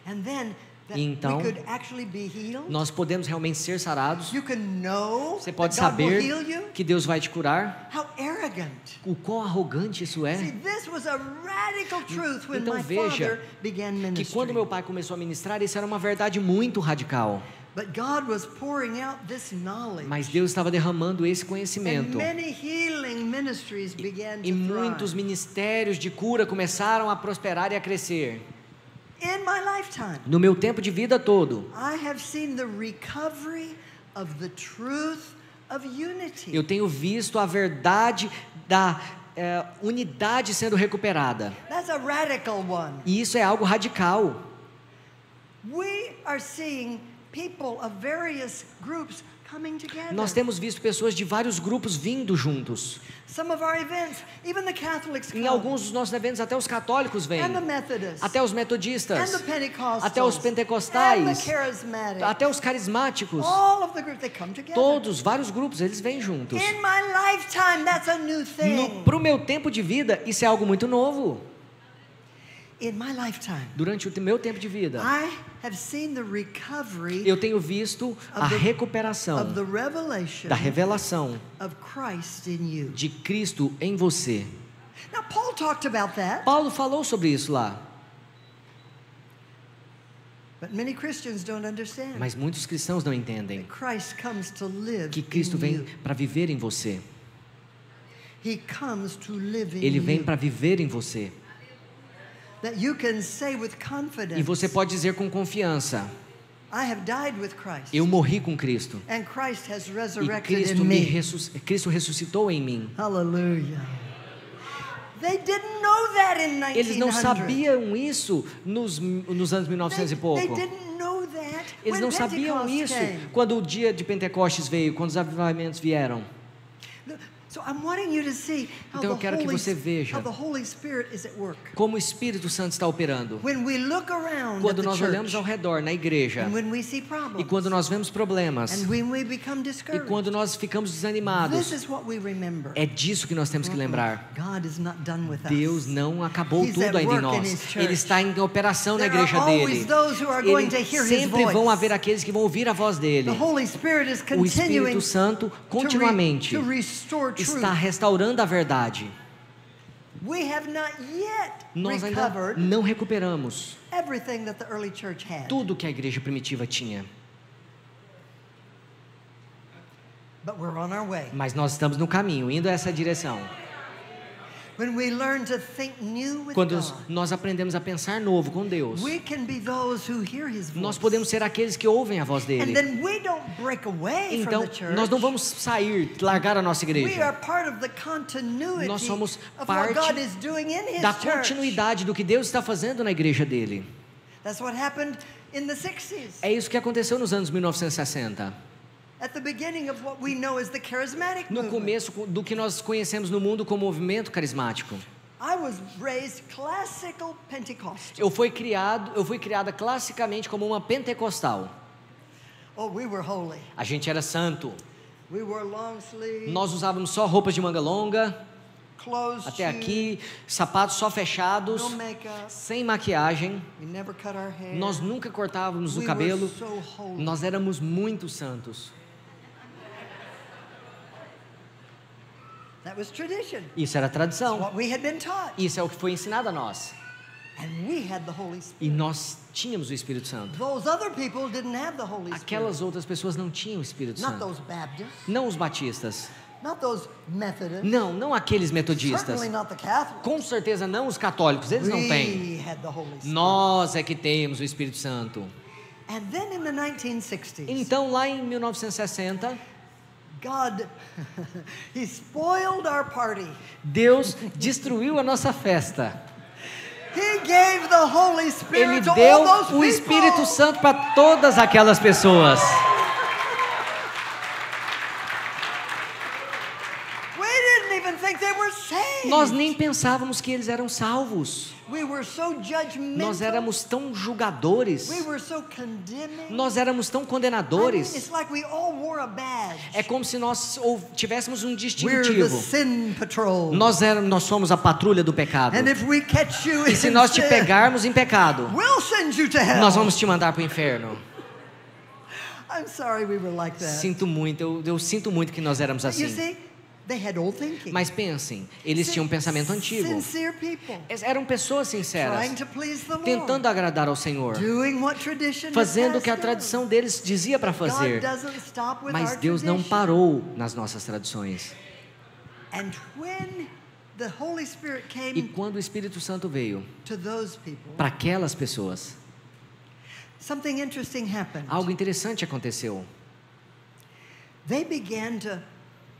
And then that Então, we could actually be healed. Nós podemos realmente ser sarados. You can know Você pode that God will saber heal you. que Deus vai te curar. How arrogant. O quão arrogante isso See, é. this was a radical truth when Então my veja father began Que ministry. quando meu pai começou a ministrar, isso era uma verdade muito radical. But God was pouring out this knowledge. Mas Deus estava derramando esse And conhecimento. many healing ministries began E to muitos thrive. ministérios de cura começaram a prosperar e a crescer. In my lifetime, No meu tempo de vida todo, I have seen the recovery of the truth of unity. eu tenho visto a verdade da unidade sendo recuperada. That's a radical one. E isso é algo radical. We are seeing people of various groups coming together. Nós temos visto pessoas de vários grupos vindo juntos. Some of our events, even the Catholics come. Em alguns dos nossos eventos, até os católicos vêm. And the Methodists. Até os And metodistas. the Pentecostals. Até os And pentecostais. the charismatics. Até os carismáticos. All of the groups, they come together. Todos, vários grupos, eles vêm juntos. In my lifetime, that's a new thing. Pro meu tempo de vida, isso é algo muito novo. In my lifetime, Durante o meu tempo de vida, I have seen the recovery eu tenho visto a of the recuperação revelation da revelação of Christ in you. de Cristo em você. Now, Paul talked about that, Paulo falou sobre isso lá, but many Christians don't understand. mas muitos cristãos não entendem Christ comes to live que Cristo in vem you. para viver em você. He comes to live in Ele vem you. para viver em você. That you can say with confidence, E você pode dizer com confiança: I have died with Christ. eu morri com Cristo. And Christ has E resurrected Cristo, in me. Cristo ressuscitou em mim. Hallelujah. They didn't know that in 1900. Eles não sabiam isso nos anos 1900 e They pouco. didn't know that Eles when não sabiam Pentecost isso came. quando o dia de Pentecostes veio, quando os avivamentos vieram. So I'm wanting you to see how Então eu quero que você how veja the Holy Spirit is at work. como o Espírito Santo está operando. When we look around Quando at the nós olhamos ao church, redor, na igreja, and when we see e problems, quando nós vemos problemas, and when we become e discouraged, quando nós ficamos this desanimados, is what we remember. é disso que nós temos que lembrar. God is not done with Deus us. não acabou He's tudo at ainda em work in nós. His church. Ele está em operação na There are igreja always dele. those who are going to hear His Sempre vão voice. haver aqueles que vão ouvir a voz dele. The Holy Spirit is O Espírito continuing Santo continuamente to restore truth. está restaurando a verdade. We have not yet Nós ainda recovered não recuperamos everything that the early church had. tudo que a igreja primitiva tinha. But we're on our way. Mas nós estamos no caminho, indo a essa direção. When we learn to think new with Quando God, nós aprendemos a pensar novo com Deus, we can be those who hear His voice. nós podemos ser aqueles que ouvem a voz And dele. then we don't break away Então, from the church. nós não vamos sair, largar a nossa We igreja. are part of the continuity Nós somos of parte what God is doing in His Da church. continuidade do que Deus está fazendo na igreja dele. That's what happened in the 60s. É isso que aconteceu nos anos 1960. At the beginning of what we know as the charismatic No movement. começo do que nós conhecemos no mundo como movimento carismático. I was raised classical Pentecostal. Eu fui criada classicamente como uma pentecostal. Oh, we were holy. A gente era santo. We wore long sleeves, Nós usávamos só roupas de manga longa, closed até shoes, aqui, sapatos só fechados, no makeup. sem maquiagem. We never cut our hair. Nós nunca cortávamos o We cabelo. were so holy. Nós éramos muito santos. That was tradition. Isso era It's tradição. what we had been taught. Isso é o que foi ensinado a nós. And we had the Holy Spirit. E nós tínhamos o Espírito Santo. Those other people didn't have the Holy Spirit. Aquelas outras pessoas não tinham o Espírito Not Santo. those Baptists. Não os batistas. Not those Methodists. Não aqueles metodistas. Certainly not the Catholics. Com certeza não os católicos, eles não têm. We had the Holy Spirit. Nós é que temos o Espírito Santo. And then in the 1960s, Então, lá em 1960, God, He spoiled our party. Deus destruiu a nossa festa. He gave the Holy Ele Spirit to deu all those o Espírito people. Santo para todas aquelas pessoas. We didn't even think they were saved. Nós nem pensávamos que eles eram salvos. We were so judgmental. Nós éramos tão julgadores. We were so condemning. Nós éramos tão I mean, condenadores. it's like we all wore a badge. É como se nós tivéssemos um We're the distintivo. sin patrol. Nós somos a patrulha do pecado. And if we catch you E se in nós te sin, pegarmos em pecado, we'll send you to hell. nós vamos te mandar para o inferno. I'm sorry we were like that. Sinto muito, eu sinto muito que nós éramos You assim. see, they had old thinking. Mas pensem, eles tinham um pensamento antigo. Sincere people. Eram pessoas sinceras, Trying to please the Lord. tentando agradar ao Senhor, Doing what tradition fazendo o que a has passed tradição deles dizia para down. fazer. God doesn't stop with Mas our Deus não tradition. parou nas nossas tradições. And when the Holy Spirit E came quando o Espírito Santo veio to those people, para aquelas pessoas, something interesting happened. algo interessante aconteceu. They began to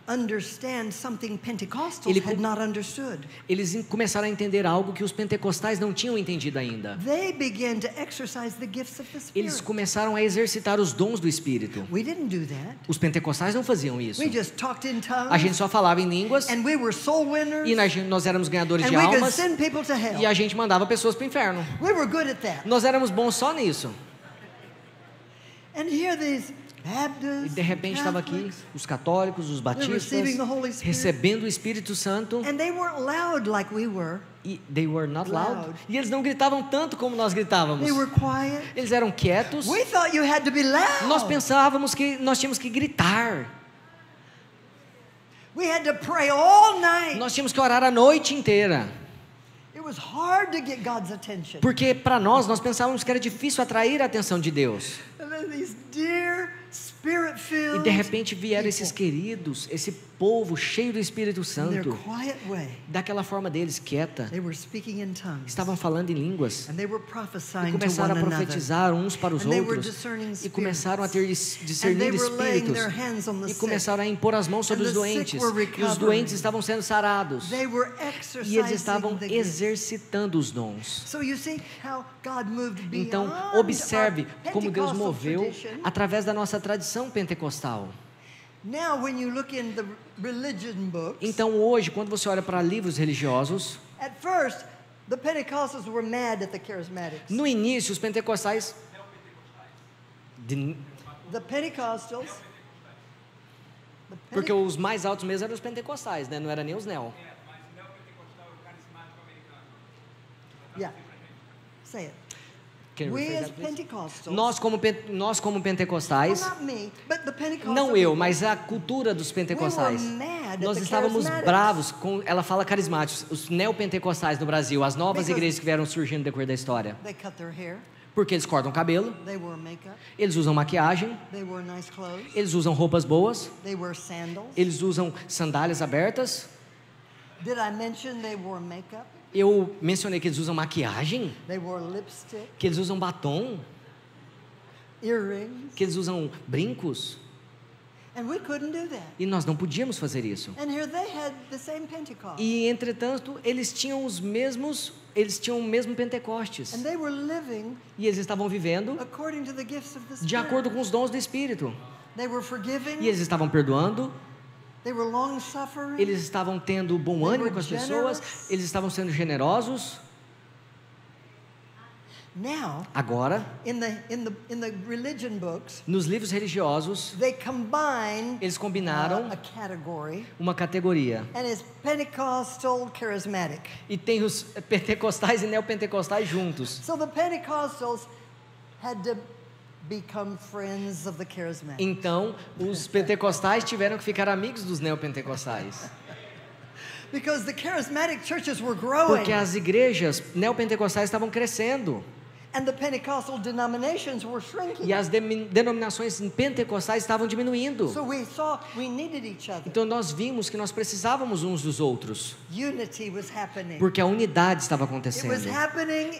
understand something Pentecostals Ele had com- not understood. Eles começaram a entender algo que os pentecostais não tinham entendido ainda. They began to exercise the gifts of the Eles Spirit. começaram a exercitar os dons do Espírito. We didn't do that. Os pentecostais não faziam isso. We just talked in tongues. A gente só falava em línguas And we were soul winners. e nós éramos ganhadores And de we could almas send people to hell. e a gente mandava pessoas para o inferno. We were good at that. Nós éramos bons só nisso. And here these E Baptists, de repente estava aqui Catholics, os católicos, os batistas, receiving the Holy Spirit. recebendo o Espírito Santo. and they weren't loud like we were. E they were not loud. Loud. E eles não gritavam tanto como nós gritávamos. They were quiet. Eles eram quietos. We thought you had to be loud. Nós pensávamos que nós tínhamos que gritar. We had to pray all night. Nós tínhamos que orar a noite inteira. It was hard to get God's attention. Porque para nós pensávamos que era difícil atrair a atenção de Deus. And then these dear E Spirit-filled de repente vieram esses people, queridos, esse povo cheio do Espírito in their Santo, quiet way, daquela forma deles, quieta, they were speaking in tongues. estavam falando em línguas. And they were E prophesying to começaram one a another. profetizar uns para os And they were outros. discerning E começaram a ter And they discernindo were laying espíritos. their hands on the E sick. começaram a impor as mãos sobre And os the sick doentes. were E os recovering. doentes estavam sendo sarados. They were E eles estavam exercising the gifts. exercitando os dons. So you see how God moved beyond Então, observe our como Deus Pentecostal moveu tradition. através da nossa tradição pentecostal. Now, when you look in the religion books, Então hoje, quando você olha para livros religiosos, at first, the Pentecostals were mad at the Charismatics. no início os pentecostais The Pentecostals. porque os mais altos mesmo eram os pentecostais, né? Não era nem os neo. Yeah. Say it. Can you We rephrase as that, please? Pentecostals. Nós como Well, pentecostais, not me, but the Pentecostal não eu, people, mas a cultura dos pentecostais. we were mad at Nós the estávamos charismatics. bravos com, ela fala carismáticos, os neopentecostais no Brasil, as novas Because- igrejas que vieram surgindo no decorrer da história. They cut their hair. Porque eles cortam o cabelo, They wore makeup. eles usam maquiagem, They wore nice clothes. eles usam roupas boas, They wear sandals. eles usam sandálias abertas. Did I mention they wore makeup? Eu mencionei que eles usam maquiagem, They wore lipstick, que eles usam batom, earrings, que eles usam brincos. and we couldn't do that. E nós não podíamos fazer isso. And here they had the same Pentecost. E entretanto, eles tinham o mesmo Pentecostes. And they were living E eles estavam vivendo according to the gifts of the de Spirit. acordo com os dons do Espírito. They were forgiving. E eles estavam perdoando, They were long-suffering. eles estavam tendo bom They ânimo were com as pessoas, generous. eles estavam sendo generosos. Now, Agora, in the religion books, nos livros religiosos, they combine eles combinaram a category, uma categoria. and it's Pentecostal charismatic. E tem os pentecostais e neopentecostais juntos. So the Pentecostals had to become friends of the charismatic. Então, os pentecostais tiveram que ficar amigos dos neopentecostais. Because the charismatic churches were growing, Porque as igrejas neopentecostais estavam crescendo. and the Pentecostal denominations were shrinking. E as denominações pentecostais estavam diminuindo. So we saw we needed each other. Então nós vimos que nós precisávamos uns dos outros. Unity was happening. Porque a unidade estava It was acontecendo. happening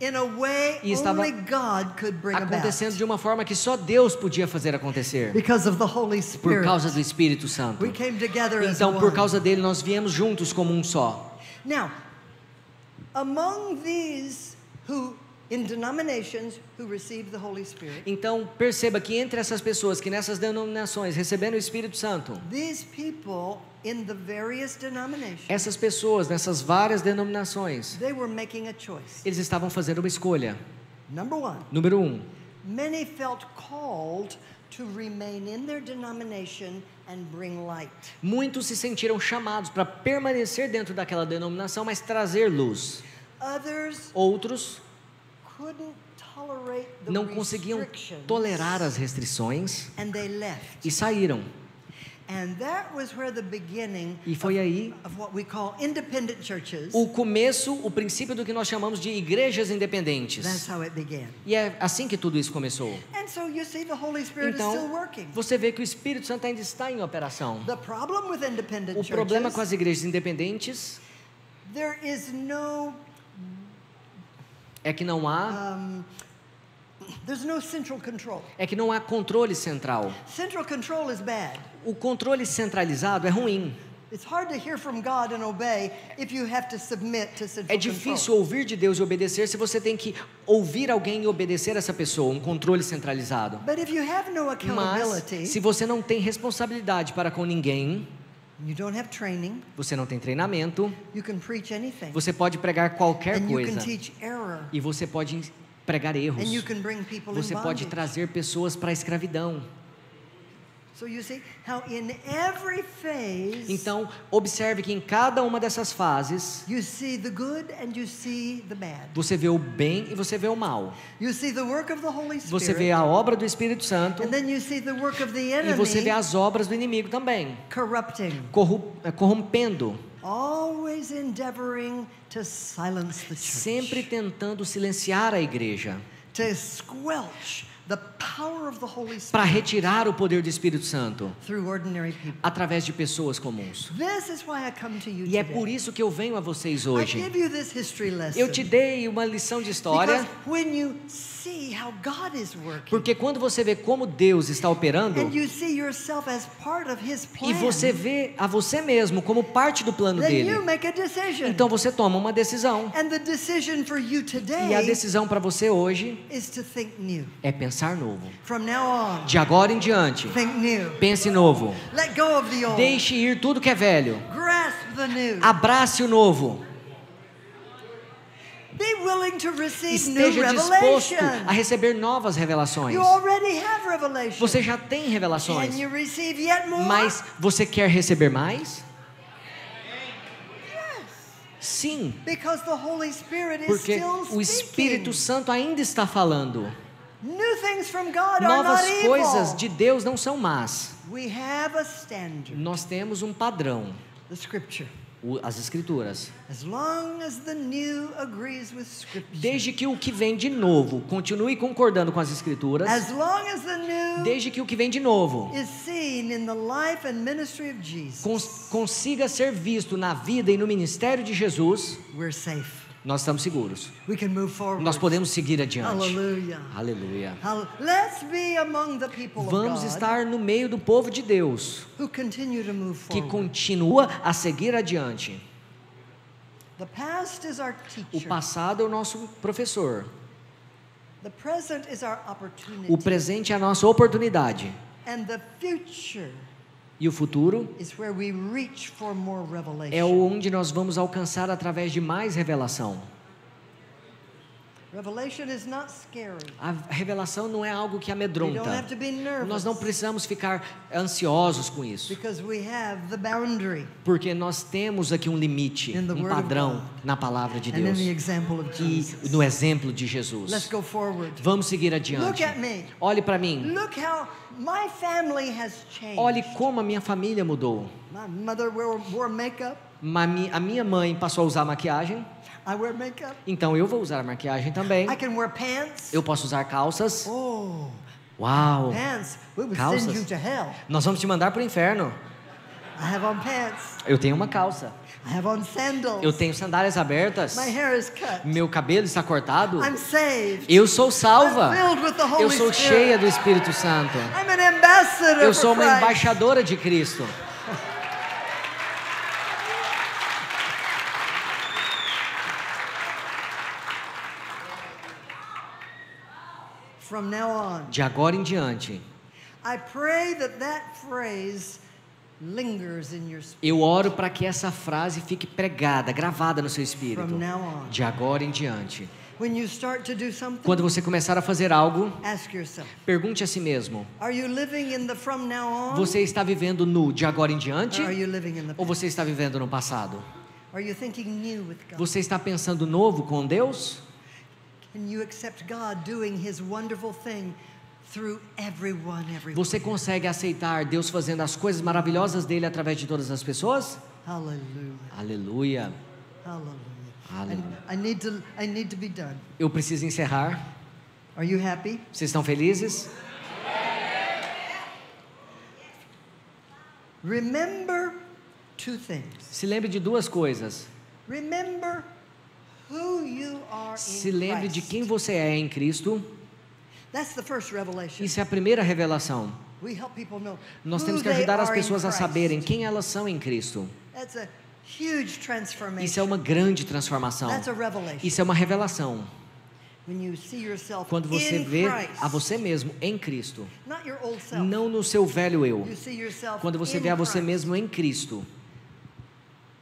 in a way E estava only God could bring acontecendo about. de uma forma que só Deus podia fazer acontecer. Because of the Holy Por Spirit. causa do Espírito Santo. We came together as Então, por one. causa dele, nós viemos juntos como um só. Now, among these who in denominations who received the Holy Spirit, Então, perceba que entre essas pessoas que nessas denominações receberam o Espírito Santo, these people in the various denominations, essas pessoas nessas várias denominações, they were making a choice. eles estavam fazendo uma escolha. Number one, Número 1, many felt called to remain in their denomination and bring light. muitos se sentiram chamados para permanecer dentro daquela denominação, mas trazer luz. Others Outros couldn't tolerate the não conseguiam restrictions, tolerar as restrições and they left. e saíram. And that was where the beginning E foi aí of what we call independent churches. o começo, o princípio do que nós chamamos de igrejas That's independentes. how it began. E é assim que tudo isso começou. And so you see the Holy Spirit is still Então, working. você vê que o Espírito Santo ainda está em operação. The problem with independent O problema com churches, as igrejas independentes there is no é que não há, there's no central control. controle central. Central control is bad. O controle centralizado é ruim. It's hard to hear from God and obey if you have to submit to central É difícil control. ouvir de Deus e obedecer se você tem que ouvir alguém e obedecer essa pessoa, um controle centralizado. But if you have no accountability, Mas se você não tem responsabilidade para com ninguém, you don't have training, você não tem treinamento, you can preach anything. você pode pregar qualquer And you can coisa teach error. e você pode pregar erros. And you can bring people in Você pode bondage. trazer pessoas para a escravidão. So you see how in every phase Então, observe que em cada uma dessas fases, you see the good and you see the bad. você vê o bem e você vê o mal. You see the work of the Holy Você vê Spirit, a obra do Espírito Santo and then you see the work of the e você vê enemy as obras do inimigo também, corrupting, corrompendo, always endeavoring to silence the church, sempre tentando silenciar a igreja, to squelch the power of the Holy para Spirit retirar o poder do Espírito Santo through ordinary people. através de pessoas comuns. This is why I come to you E é today. por isso que eu venho a vocês I hoje. give you this history lesson Eu te dei uma lição de história, because when you see see how God is working, Porque quando você vê como Deus está operando, and you see yourself as part of His plan, e você vê a você mesmo como parte do plano then dele, you make a decision. então você toma uma decisão. And the decision for you E a today decisão para você hoje is to think new. é pensar novo. From now on, De agora em diante, think new. pense novo. Let go of the old. Deixe ir tudo que é velho. Grasp the new. Abrace o novo. Be willing to receive new Esteja disposto a revelation. receber novas revelações. You already have revelation. Você já tem revelações, Can you receive yet more? mas você quer receber mais? Sim, Because the Holy Spirit is porque still o Espírito speaking. Santo ainda está falando. New things from God are Novas not coisas evil. de Deus não são más. We have a standard, Nós temos um padrão, the Scripture. as Escrituras. As long as the new agrees with Scripture. Desde que o que vem de novo continue concordando com as Escrituras, As long as the new desde que o que vem de novo is seen in the life and ministry of Jesus, consiga ser visto na vida e no ministério de Jesus, we're safe. nós estamos seguros. We can move forward. Nós podemos seguir adiante. Hallelujah. Aleluia. Let's be among the people Vamos of God estar no meio do povo de Deus, who continue to move que forward. continua a seguir adiante. The past is our O teacher. passado é o nosso professor. The present is our opportunity. O presente é a nossa oportunidade. And the future E o futuro is where we reach for more revelation. é onde nós vamos alcançar através de mais revelação. Revelation is not scary. A revelação não é algo que We don't amedronta. have to be nervous. Nós não precisamos ficar ansiosos com isso, Because we have the boundary porque nós temos aqui um limite, In the um Word of padrão God. na palavra de and in Deus the example of e Jesus. no exemplo de Let's Jesus. go forward. Vamos seguir adiante. Look at me. Olhe para mim. Look how my family has changed. Olhe como a minha família mudou. My mother wore makeup. A minha mãe passou a usar maquiagem, I wear makeup. então eu vou usar maquiagem também. I can wear pants. Eu posso usar calças. Oh, Uau! pants. We would Calças. send you to hell. Nós vamos te mandar para o inferno. I have on pants. Eu tenho uma calça. I have on sandals. Eu tenho sandálias abertas. My hair is cut. Meu cabelo está cortado. I'm saved. Eu sou salva. I'm filled with the Holy Eu sou Spirit. cheia do Espírito Santo. I'm an ambassador Eu sou for uma Christ. embaixadora de Cristo. From now on, De agora em diante, I pray that phrase lingers in your spirit. eu oro para que essa frase fique pregada, gravada no seu From espírito. now on, De agora em diante. when you start to do something, Quando você começar a fazer algo, ask yourself, pergunte a si mesmo: are you living in the from now on? você está vivendo no de agora em diante Or are you living in the ou past? você está vivendo no passado? Are you thinking new with God? Você está pensando novo com Deus? Can you accept God doing His wonderful thing through everyone, everywhere? Você consegue aceitar Deus fazendo as coisas maravilhosas dele através de todas as pessoas? Hallelujah. Aleluia. Hallelujah. Aleluia. I need to be done. Eu preciso encerrar. Are you happy? Vocês estão felizes? Remember two things. Se lembre de duas coisas. Remember who you are Se in lembre de Christ. quem você é em Cristo. That's the first revelation. Isso é a primeira revelação. We help people know Nós who temos que they ajudar as are in pessoas a Christ. saberem quem elas são em Cristo. That's a huge transformation. Isso é uma grande transformação. That's a revelation. Isso é uma revelação. When you see yourself Quando você in vê Christ, a você mesmo em Cristo, not your old self. não no seu velho eu. You see yourself Quando você in vê a você Christ. mesmo em Cristo.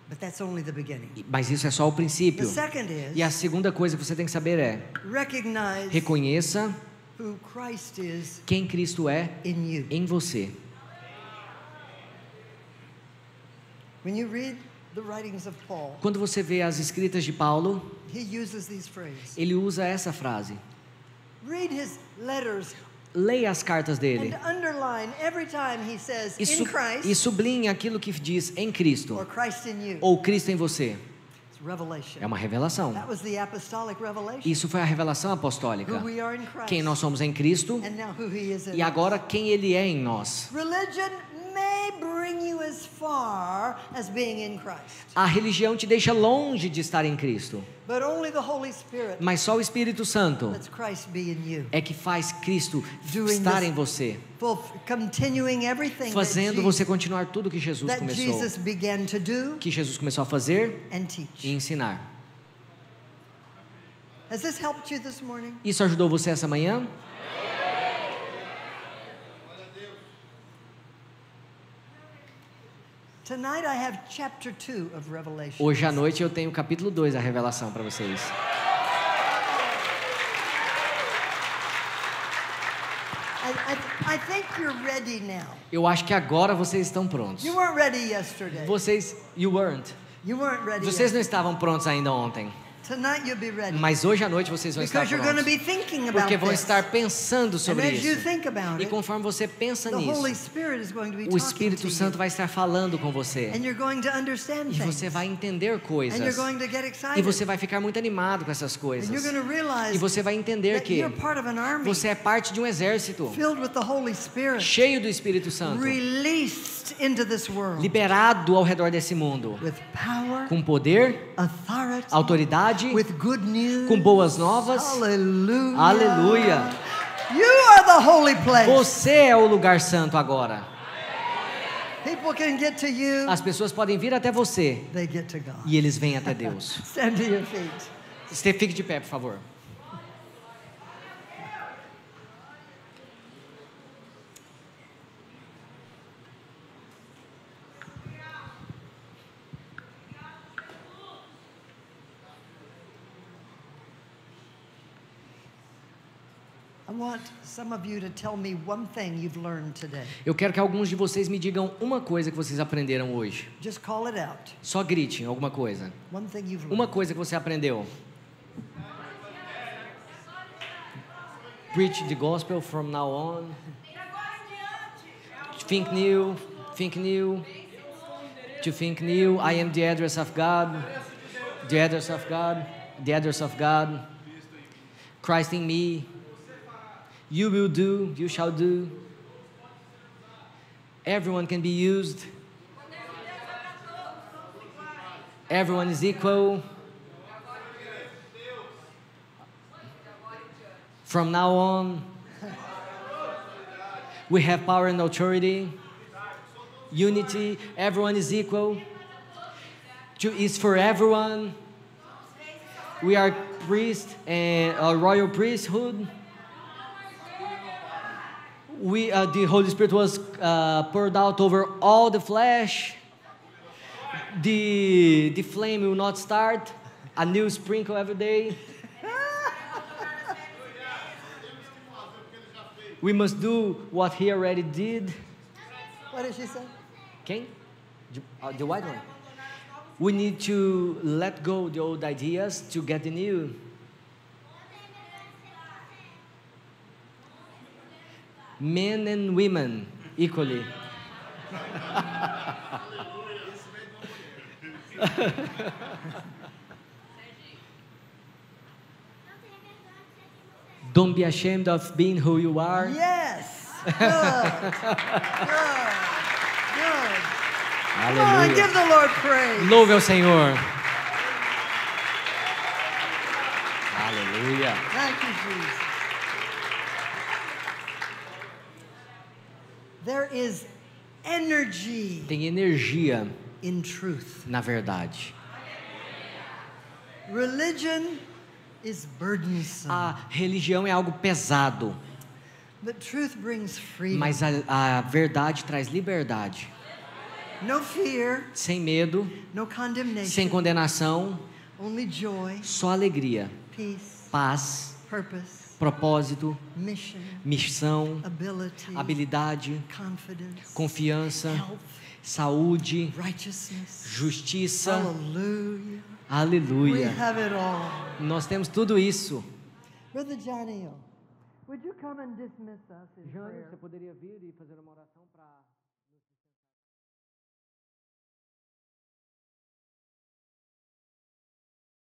But that's only the beginning. Mas isso é só o The princípio. second is E a segunda coisa que você tem que saber é: recognize reconheça who Christ is quem Cristo é in you. em você. When you read the writings of Paul, Quando você vê as escritas de Paulo, he uses these phrases. ele usa essa frase. Read his letters Leia as cartas dele and underline every time he says e, in Christ e sublinhe aquilo que diz em Cristo or Christ in you. ou Cristo em você. It's revelation. É uma revelação. That was the apostolic revelation. Isso foi a revelação apostólica. Who we are in Christ. Quem nós somos em Cristo And now who he is in e agora quem Ele é em nós. us. Religion may bring you as far as being in Christ. A religião te deixa longe de estar em Cristo. But only the Holy Spirit Mas só o Espírito Santo lets Christ be in you. é que faz Cristo Doing estar this em você, continuing everything fazendo você continuar tudo que Jesus that começou, Jesus began to do que Jesus começou a fazer and e teach. ensinar. Has this helped you this morning? Isso ajudou você essa manhã? Tonight I have chapter 2 of Revelation. Hoje à noite eu tenho o capítulo 2 da Revelação para vocês. I think you're ready now. Eu acho que agora vocês estão prontos. You weren't ready yesterday. You weren't. You weren't ready. Vocês não estavam prontos ainda ontem. Tonight you'll be ready. Mas hoje à noite vocês vão estar Because you're going to prontos. be thinking about Porque vão this. estar pensando sobre And as you isso. think about E it, conforme você pensa the Holy nisso, Spirit is going to be o talking Espírito to Santo you. vai estar falando com você. And you're going to understand E você things. vai entender And you're coisas. going to get excited. E você vai ficar muito animado com essas And coisas. you're going to realize E você vai entender that que you're part of an army você é parte de um exército filled with the Holy Spirit, cheio do Espírito Santo, released into this world liberado ao redor desse mundo, with power, com poder, authority, autoridade, with good news. com boas novas. Hallelujah. Aleluia. You are the holy place. Você é o lugar santo agora. People can get to you. As pessoas podem vir até você They get to God. e eles vêm até Deus. Stand to your feet. Fique de pé, por favor. I want some of you to tell me one thing you've learned today. Eu quero que alguns de vocês me digam uma coisa que vocês aprenderam hoje. Just call it out. Só gritem alguma coisa. One thing you've Uma learned. coisa que você aprendeu. Preach the gospel from now on. Think new, think new. To think new. I am the address of God. The address of God. The address of God. Christ in me. You will do, you shall do. Everyone can be used. Everyone is equal. From now on, we have power and authority. Unity, everyone is equal. Is for everyone. We are priests and a royal priesthood. The Holy Spirit was poured out over all the flesh. The flame will not start. A new sprinkle every day. We must do what He already did. What did she say? Quem? The white one. We need to let go the old ideas to get the new. Men and women equally. Don't be ashamed of being who you are. Yes. Good. Good. Good. Come on, Aleluia. give the Lord praise. Louve ao Senhor. Aleluia. Thank you, Jesus. There is energy Tem energia in truth. na verdade. Religion is burdensome, A religião é algo pesado, but truth brings freedom. mas a verdade traz liberdade. No fear, Sem medo, no condemnation, sem condenação, only joy, só alegria, peace, paz, purpose, propósito, mission, missão, ability, habilidade, confidence, confiança, health, saúde, righteousness. justiça. Hallelujah. We Aleluia. have it all. Nós temos tudo isso. Brother Johnny, would you come and dismiss us in prayer? poderia vir e fazer uma oração para